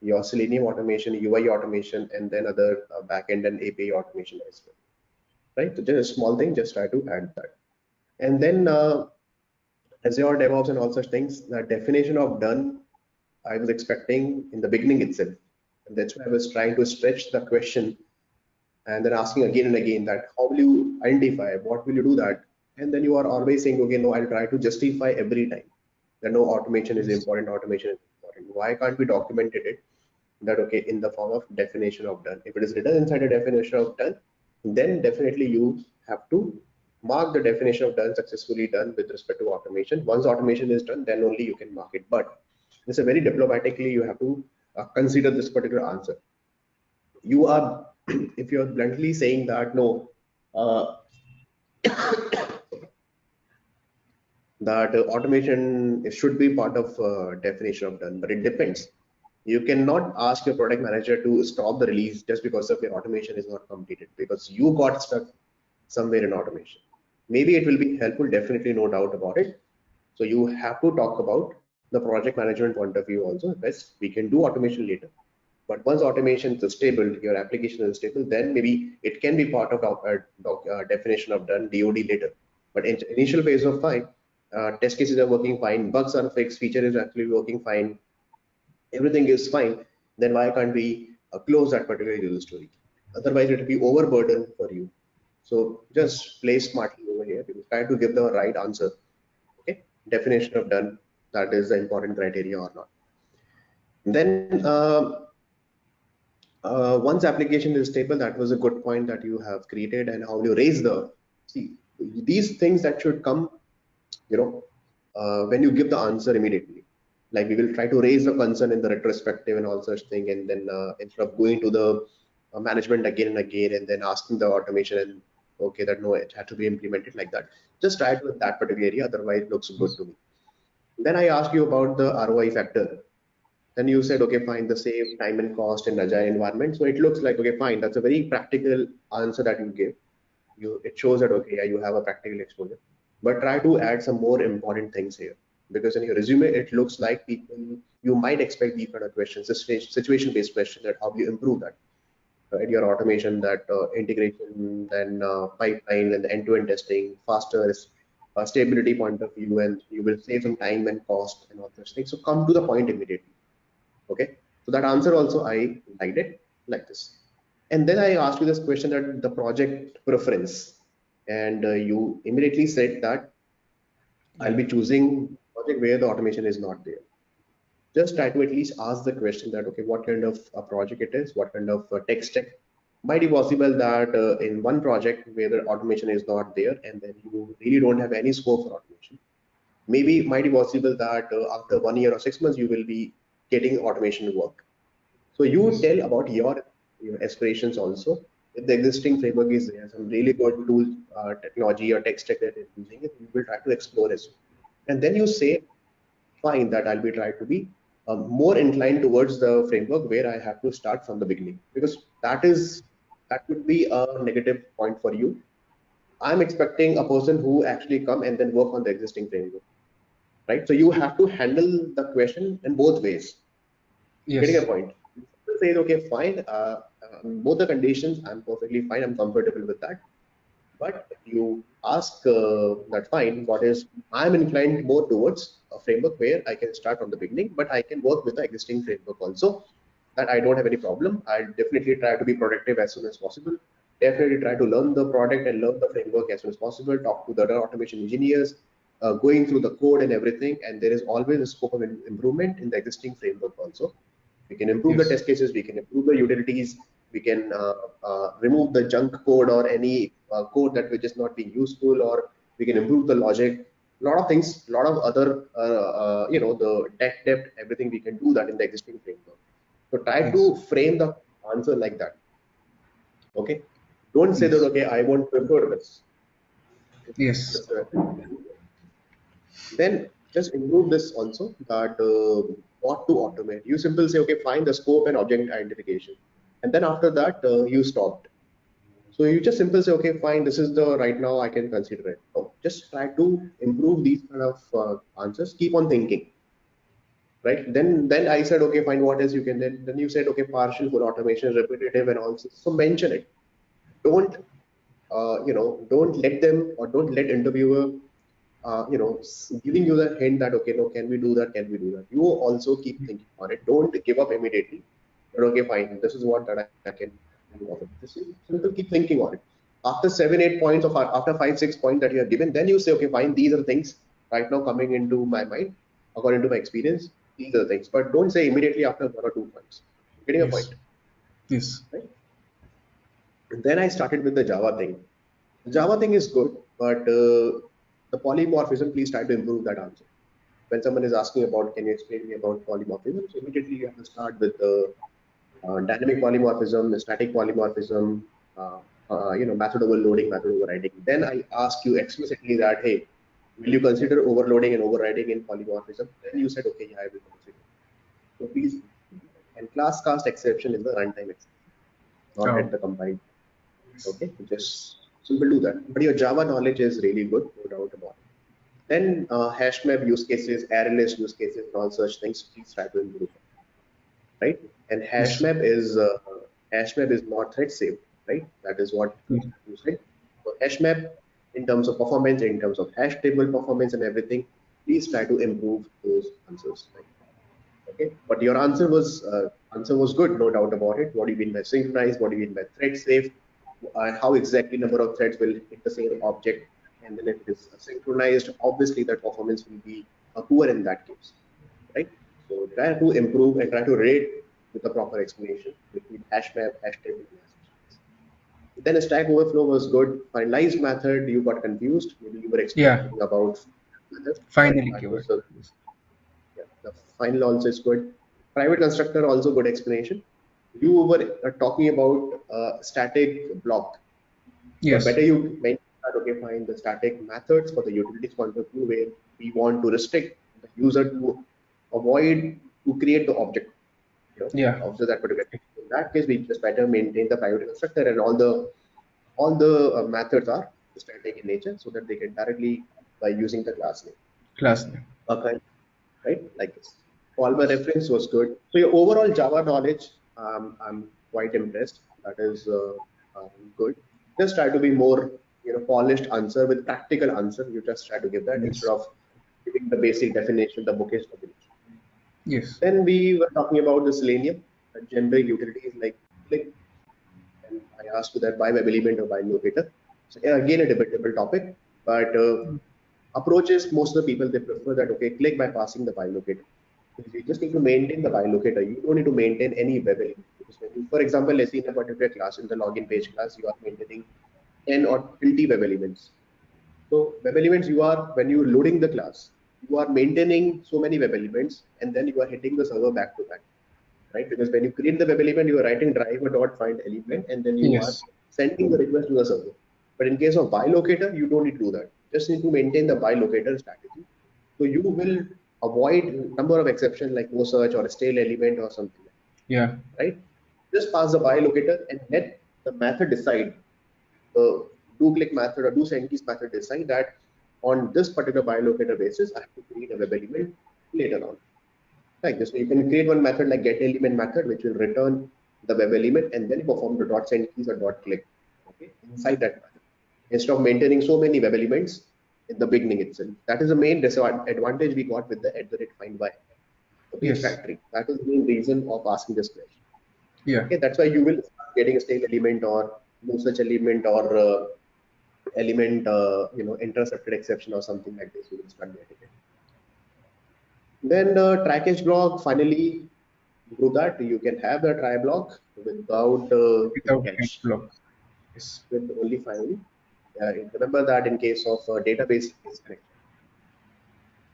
your Selenium automation, UI automation, and then other backend and API automation as well, right? So just a small thing, just try to add that. And then Azure DevOps and all such things, the definition of done, I was expecting in the beginning itself. And that's why I was trying to stretch the question and then asking again and again that how will you identify, what will you do that? And then you are always saying, okay, no, I'll try to justify every time that no, automation is Yes. important, automation is important. Why can't we document it that, okay, in the form of definition of done? If it is written inside a definition of done, then definitely you have to mark the definition of done successfully done with respect to automation. Once automation is done, then only you can mark it. But this is very diplomatically you have to consider this particular answer. You are if you're bluntly saying that no, uh, that automation should be part of definition of done, but it depends. You cannot ask your product manager to stop the release just because of your automation is not completed, because you got stuck somewhere in automation. Maybe it will be helpful, definitely, no doubt about it. So you have to talk about the project management point of view also. Best we can do automation later, but once automation is stable, your application is stable, then maybe it can be part of definition of done, DoD later. But in initial phase of fine, test cases are working fine, bugs are fixed, feature is actually working fine, everything is fine, then why can't we close that particular user story? Otherwise, it will be overburden for you. So Yes. just play smartly over here. Try to give the right answer. Okay, definition of done. That is the important criteria or not. Then once application is stable, that was a good point that you have created, and how you raise the, see, these things that should come, you know, when you give the answer immediately. Like we will try to raise the concern in the retrospective and all such thing, and then instead of going to the management again and again, and then asking the automation and okay that no, it had to be implemented like that. Just try it with that particular area. Otherwise, it looks good Yes. to me. Then I asked you about the ROI factor. Then you said, okay, fine, the save time and cost in agile environment. So it looks like, okay, fine, that's a very practical answer that you give. It shows that, okay, yeah, you have a practical exposure. But try to add some more important things here, because in your resume it looks like people you might expect these kind of questions, situation-based question, that how do you improve that, right? Your automation, that integration, then pipeline, and the end-to-end testing, faster stability point of view, and you will save some time and cost and all those things. So come to the point immediately. Okay, so that answer also I liked it like this. And then I asked you this question, that the project preference, and you immediately said that I'll Yeah. be choosing project where the automation is not there. Just try to at least ask the question that, okay, what kind of a project it is, what kind of tech stack. Might be possible that in one project where the automation is not there, and then you really don't have any scope for automation. Maybe might be possible that after 1 year or 6 months, you will be getting automation work. So you Yes. tell about your aspirations also. If the existing framework is there, some really good tool, technology or tech stack that is using it, you will try to explore it. And then you say, fine, that I'll be trying to be more inclined towards the framework where I have to start from the beginning, because that would be a negative point for you. I'm expecting a person who actually come and then work on the existing framework, right? So you have to handle the question in both ways. Getting a Yes. point. Say, okay, fine. Both the conditions, I'm perfectly fine. I'm comfortable with that. But if you ask that, fine, what is, I'm inclined more towards a framework where I can start from the beginning, but I can work with the existing framework also. That I don't have any problem. I'll definitely try to be productive as soon as possible. Definitely try to learn the product and learn the framework as soon as possible. Talk to the other automation engineers, going through the code and everything. And there is always a scope of improvement in the existing framework also. We can improve the Yes. test cases, we can improve the utilities, we can remove the junk code or any code that which is not being useful, or we can improve the logic. A lot of things, a lot of other, the tech depth, everything we can do that in the existing framework. So try Yes. to frame the answer like that. Okay. Don't say that, Yes. okay, I won't prefer this. Yes. That's Then just improve this also, that what to automate. You simply say, okay, find the scope and object identification. And then after that, you stopped. So you just simply say, okay, fine, this is the right now I can consider it. So just try to improve these kind of answers. Keep on thinking, right? Then I said, okay, fine, what else you can, then you said, okay, partial full automation, repetitive and also. So mention it. Don't don't let them, or don't let interviewer giving you the hint that, okay, no, can we do that? Can we do that? You also keep thinking on it. Don't give up immediately. But okay, fine. This is what that I can do of it. This is simple. Keep thinking on it. After 7, 8 points of, after 5, 6 points that you have given, then you say, okay, fine. These are the things right now coming into my mind according to my experience. These are the things. But don't say immediately after 1 or 2 points. Getting a point, Yes. Yes. right? And then I started with the Java thing. The Java thing is good, but the polymorphism, please try to improve that answer. When someone is asking about, can you explain me about polymorphism? So immediately you have to start with the dynamic polymorphism, the static polymorphism, method overloading, method overriding. Then I ask you explicitly that, hey, will you consider overloading and overriding in polymorphism? Then you said, okay, yeah, I will consider. So please, and class cast exception is the runtime exception, not at Oh. the compile. Okay, so just simple do that. But your Java knowledge is really good, no doubt about it. Then Hashmap use cases, array list use cases, and all such things, please try to improve, right? And Yes. Hashmap is not thread safe, right? That is what Yeah. you said. So Hashmap, in terms of performance, in terms of hash table performance and everything, please try to improve those answers. Right? Okay, but your answer was good, no doubt about it. What do you mean by synchronized? What do you mean by thread safe? And how exactly number of threads will hit the same object? And then if it is synchronized, obviously that performance will be poor in that case, right? So try to improve and try to rate with a proper explanation between hash map, hash table, and such things. Then Stack Overflow was good. Finalized method, you got confused. Maybe you were Yeah. expecting about method, but Finally that keyword. was a, Yes. yeah, the final also is good. Private constructor also good explanation. You were talking about static block, but Yes. better you mention that, okay, fine, the static methods for the utilities point of view, where we want to restrict the user to avoid to create the object, Yeah. of that particular case. In that case, we just better maintain the private constructor, and all the methods are static in nature, so that they can directly by using the class name. Class name. Okay, right? Like this. All my reference was good. So your overall Java knowledge, I'm quite impressed. That is good. Just try to be more, polished answer with practical answer. You just try to give that instead Yes. of giving the basic definition, the bookish definition. Yes. Then we were talking about the Selenium, generic utilities like click, and I asked you that by web element or by locator. So yeah, again, a debatable topic, but approaches, most of the people, they prefer that, okay, click by passing the locator. Because you just need to maintain the locator. You don't need to maintain any web element. Because when you, for example, let's say in a particular class, in the login page class, you are maintaining 10 or 20 web elements. So web elements, you are, when you're loading the class, you are maintaining so many web elements, and then you are hitting the server back to back, right? Because when you create the web element, you are writing driver dot find element, and then you are Yes. sending the request to the server. But in case of locator, you don't need to do that. Just need to maintain the locator strategy. So you will avoid number of exceptions like no search or a stale element or something, Yeah. right? Just pass the locator and let the method decide. The do click method or do send keys method decide that on this particular locator basis, I have to create a web element later on. Like this, so you can create one method like get element method, which will return the web element and then perform the dot send keys or dot click, okay, inside that method. Instead of maintaining so many web elements in the beginning itself. That is the main disadvantage we got with the @find by the page Yes. factory. That is the main reason of asking this question. Yeah. Okay, that's why you will start getting a stale element or no such element or element, intercepted exception or something like this. You will start getting it. Then trackage block, finally, do that. You can have the try block without Without catch catch, block. Yes. with only finally. Remember that in case of database disconnection,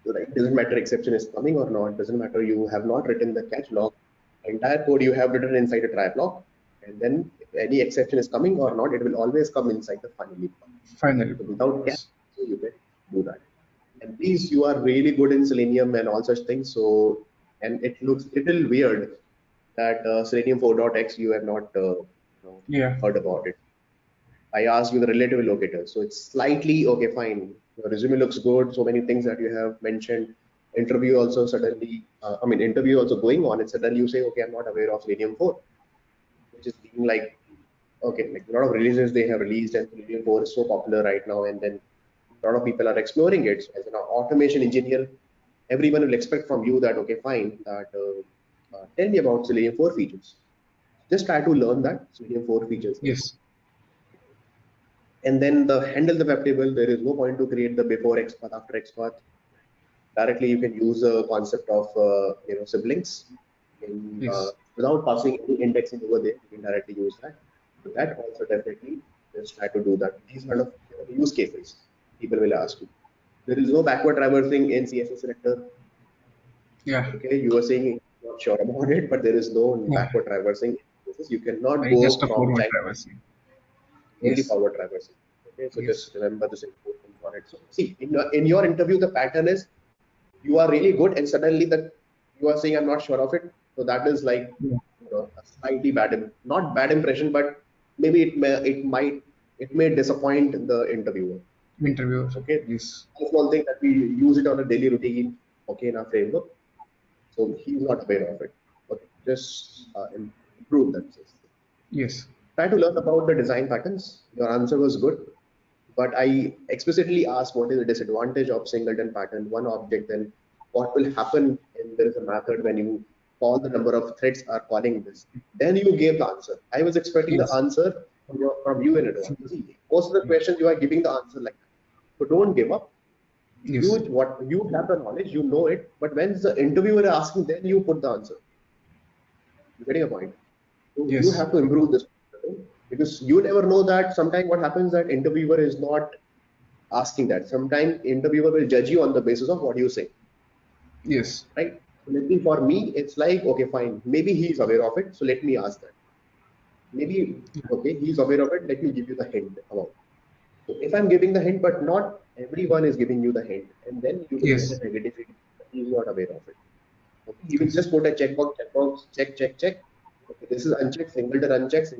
right? It doesn't matter exception is coming or not. Doesn't matter you have not written the catch block. Entire code you have written inside a try block, and then if any exception is coming or not, it will always come inside the finally block. Finally. So without catch, Yes. so you can do that. And these you are really good in Selenium and all such things. So, and it looks little weird that Selenium 4.x you have not Yeah. heard about it. I asked you the relative locator, so it's slightly okay, fine. Your resume looks good. So many things that you have mentioned. Interview also suddenly, interview also going on, and suddenly you say, okay, I'm not aware of Selenium 4, which is being like, okay, like a lot of releases they have released, and Selenium 4 is so popular right now, and then a lot of people are exploring it. So as an automation engineer, everyone will expect from you that, okay, fine, that tell me about Selenium 4 features. Just try to learn that Selenium 4 features. Yes. And then the handle the web table, there is no point to create the before XPath, after XPath. Directly, you can use a concept of siblings Yes. without passing any indexing over there. You can directly use that. So that also definitely just try to do that. These kind of use cases people will ask you. There is no backward traversing in CSS selector. Yeah. Okay, you are saying you're not sure about it, but there is no Yeah. backward traversing. You cannot It's go just a from forward child traversing. only Yes. forward traversing. Okay, so Yes. just remember this important for it. So see, in your interview, the pattern is you are really good, and suddenly that you are saying I'm not sure of it. So that is like Yeah. a slightly not bad impression, but maybe it may disappoint the interviewer. Interviewer. Okay, Yes. that's one thing that we use it on a daily routine. Okay, in our framework, so he's not aware of it. Okay, just improve that system. Yes. Try to learn about the design patterns. Your answer was good, but I explicitly asked what is the disadvantage of singleton pattern, one object, then what will happen if there is a method when you call the number of threads are calling this. Then you gave the answer. I was expecting the Yes. answer from you in advance. See, most of the Yeah. questions you are giving the answer like that. So don't give up. You Yes. what you have the knowledge, you know it, but when the interviewer is asking, then you put the answer. You're getting a point. So you Yes. have to improve this because you never know that sometimes what happens that interviewer is not asking that. Sometimes interviewer will judge you on the basis of what you say, Yes. right? So maybe for me, it's like, okay, fine. Maybe he's aware of it. So let me ask that. Maybe, okay, he's aware of it. Let me give you the hint about it. So if I'm giving the hint, but not everyone is giving you the hint, and then you will get a Yes. negative feedback that he's not aware of it. Okay, he will Yes. just put a checkbox, check, check, check. Okay, this is unchecked, single unchecked,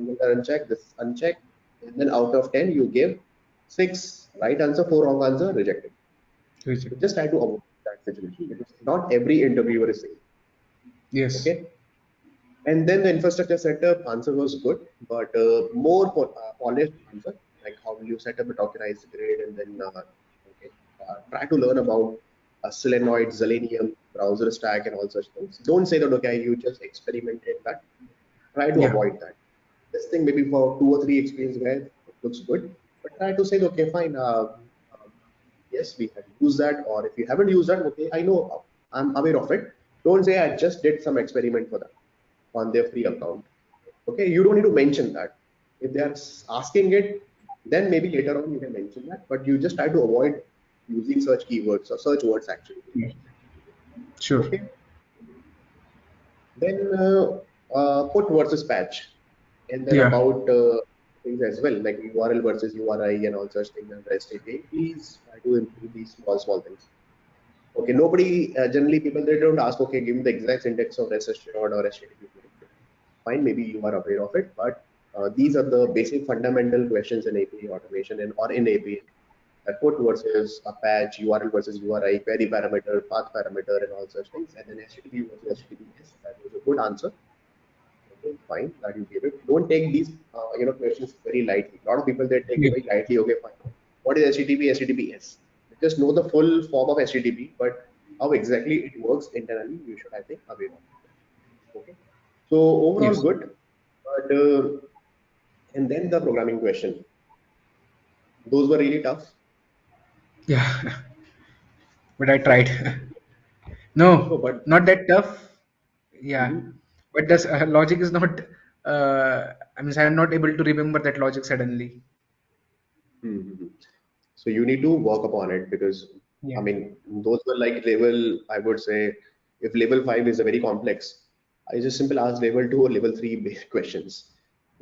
this is unchecked. And then out of 10, you give 6 right answer, 4 wrong answer, rejected. So Reject. just try to avoid that situation because not every interviewer is same. Yes. Okay. And then the infrastructure setup answer was good, but more polished answer, like how will you set up a Dockerized grid, and then okay, try to learn about Selenoid, Selenium, browser stack, and all such things. Don't say that okay, you just experimented that. Try to Yeah. avoid that. This thing maybe for 2 or 3 experience where it looks good, but try to say okay, fine. Yes, we have used that, or if you haven't used that, okay, I know I'm aware of it. Don't say I just did some experiment for that on their free account. Okay, you don't need to mention that. If they are asking it, then maybe later on you can mention that, but you just try to avoid using search keywords or search words actually. Yeah. Sure. Okay, then put versus patch, and then Yeah. about things as well, like URL versus URI and all such things and REST API. Please try to improve these small things. Okay, nobody generally people they don't ask. Okay, give me the exact syntax of RestAssured or HTTP connector. Fine, maybe you are aware of it, but these are the basic fundamental questions in API automation and or in API. Put versus a patch, URL versus URI, query parameter, path parameter, and all such things. And then HTTP versus HTTPS. That was a good answer. Okay, fine, that you gave it. Don't take these questions very lightly. A lot of people they take it Yeah. very lightly. Okay, fine. What is HTTP? HTTPS. Just know the full form of HTTP, but how exactly it works internally, you should I think aware of. Okay. So overall Yes. good, but and then the programming question. Those were really tough. Yeah. But I tried. No, No, but not that tough. Yeah. mhm, But this logic is not. I mean, I'm not able to remember that logic suddenly. mhm. So you need to work upon it because I Yeah. mean those were like level. I would say if level 5 is a very complex, I just simply ask level 2 or level 3 questions,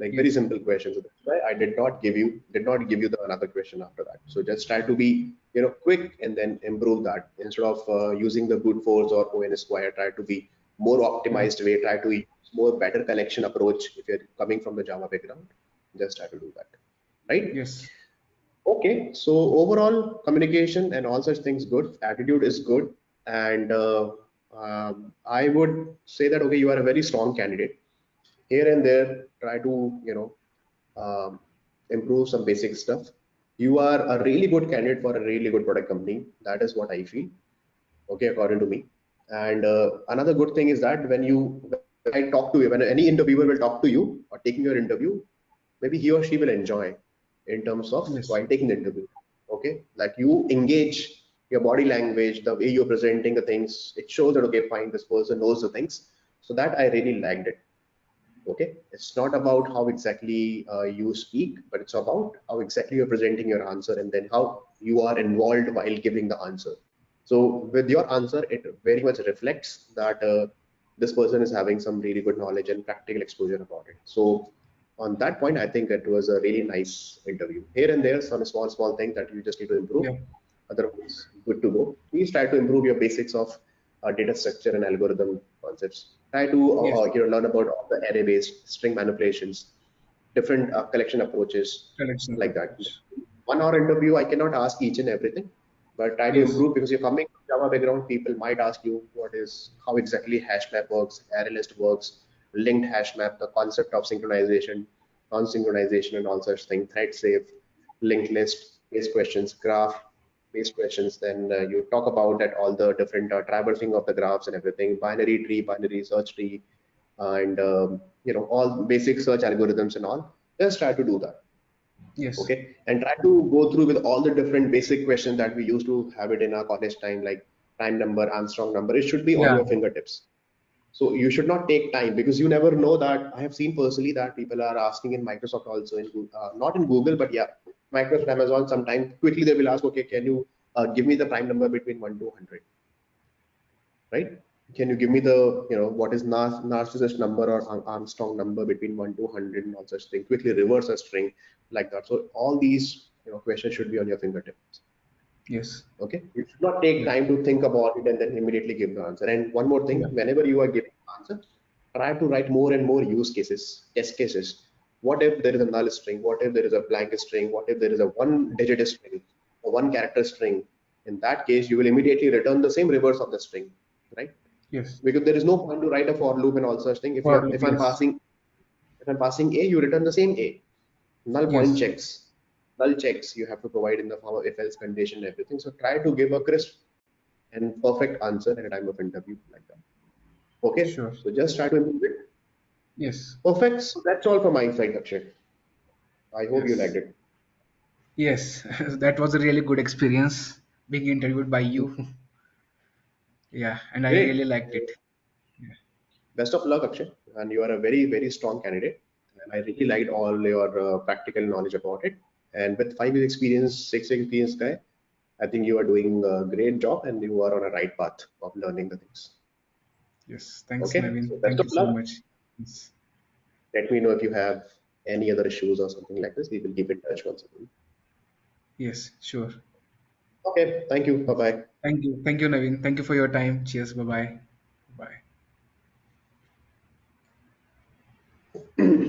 like very Yes. simple questions. So that's why I did not give you the another question after that. So just try to be quick and then improve that instead of using the brute force or ON square. Try to be more Yeah. optimized way. Try to use more better connection approach if you're coming from the Java background. Just try to do that, right? Yes. Okay, so overall communication and all such things good. Attitude is good, and I would say that okay, you are a very strong candidate. Here and there, try to improve some basic stuff. You are a really good candidate for a really good product company. That is what I feel. Okay, according to me. And another good thing is that when I talk to you, when any interviewer will talk to you or taking your interview, maybe he or she will enjoy in terms of Yes. while taking the interview. Okay, like you engage your body language, the way you're presenting the things, it shows that okay, fine, this person knows the things. So that I really liked it. Okay, it's not about how exactly you speak, but it's about how exactly you're presenting your answer and then how you are involved while giving the answer. So with your answer, it very much reflects that this person is having some really good knowledge and practical exposure about it. So on that point, I think it was a really nice interview. Here and there, some small thing that you just need to improve. Yeah. Otherwise, good to go. Please try to improve your basics of data structure and algorithm concepts. Try to Yes. learn about all the array-based string manipulations, different collection approaches, Collection like that. approach. 1 hour interview, I cannot ask each and everything, but try to Yes. improve because you're coming from Java background. People might ask you how exactly Hashmap works, array list works, linked Hashmap, the concept of synchronization, non-synchronization, and all such things. Thread safe, linked list, base questions, graph based questions. Then you talk about that all the different traversing of the graphs and everything, binary tree, binary search tree, and all basic search algorithms and all. Just try to do that. Yes. Okay, and try to go through with all the different basic questions that we used to have it in our college time, like prime number, Armstrong number. It should be on Yeah. your fingertips. So you should not take time because you never know that. I have seen personally that people are asking in Microsoft also in not in Google, but yeah, Microsoft, Amazon. Sometimes quickly they will ask, okay, can you give me the prime number between 1 to 100, right? Can you give me the what is narcissist number or Armstrong number between 1 to 100 and all such thing? Quickly reverse a string like that. So all these questions should be on your fingertips. Yes. Okay, you should not take Yeah. time to think about it and then immediately give the answer. And one more thing, Yeah. whenever you are giving answer, try to write more and more use cases, test cases. What if there is a null string? What if there is a blank string? What if there is a one digit string, a one character string? In that case, you will immediately return the same reverse of the string, right? Yes. because there is no point to write a for loop and all such thing. If you For are, loop, yes. if I'm passing A, you return the same A. Null point Yes. checks, null checks you have to provide in the form of if else condition and everything. So try to give a crisp and perfect answer at a time of interview like that. Okay, Sure. so just try to improve it. Yes. Perfect. So that's all from my side, Akshay. I hope you liked Yes. it. Yes. That was a really good experience being interviewed by you. Yeah, and I really Great. liked it. Yeah. Best of luck, Akshay. And you are a very, very strong candidate. And I really liked all your practical knowledge about it. And with 5 years experience, 6 years experience guy, I think you are doing a great job and you are on a right path of learning the things. Yes. Thanks, Okay, Naveen. so best Thank of you so luck. much. Yes. Let me know if you have any other issues or something like this. We will keep in touch once again. Yes, sure. Okay, thank you. Bye bye. Thank you. Thank you, Naveen. Thank you for your time. Cheers. Bye-bye. Bye.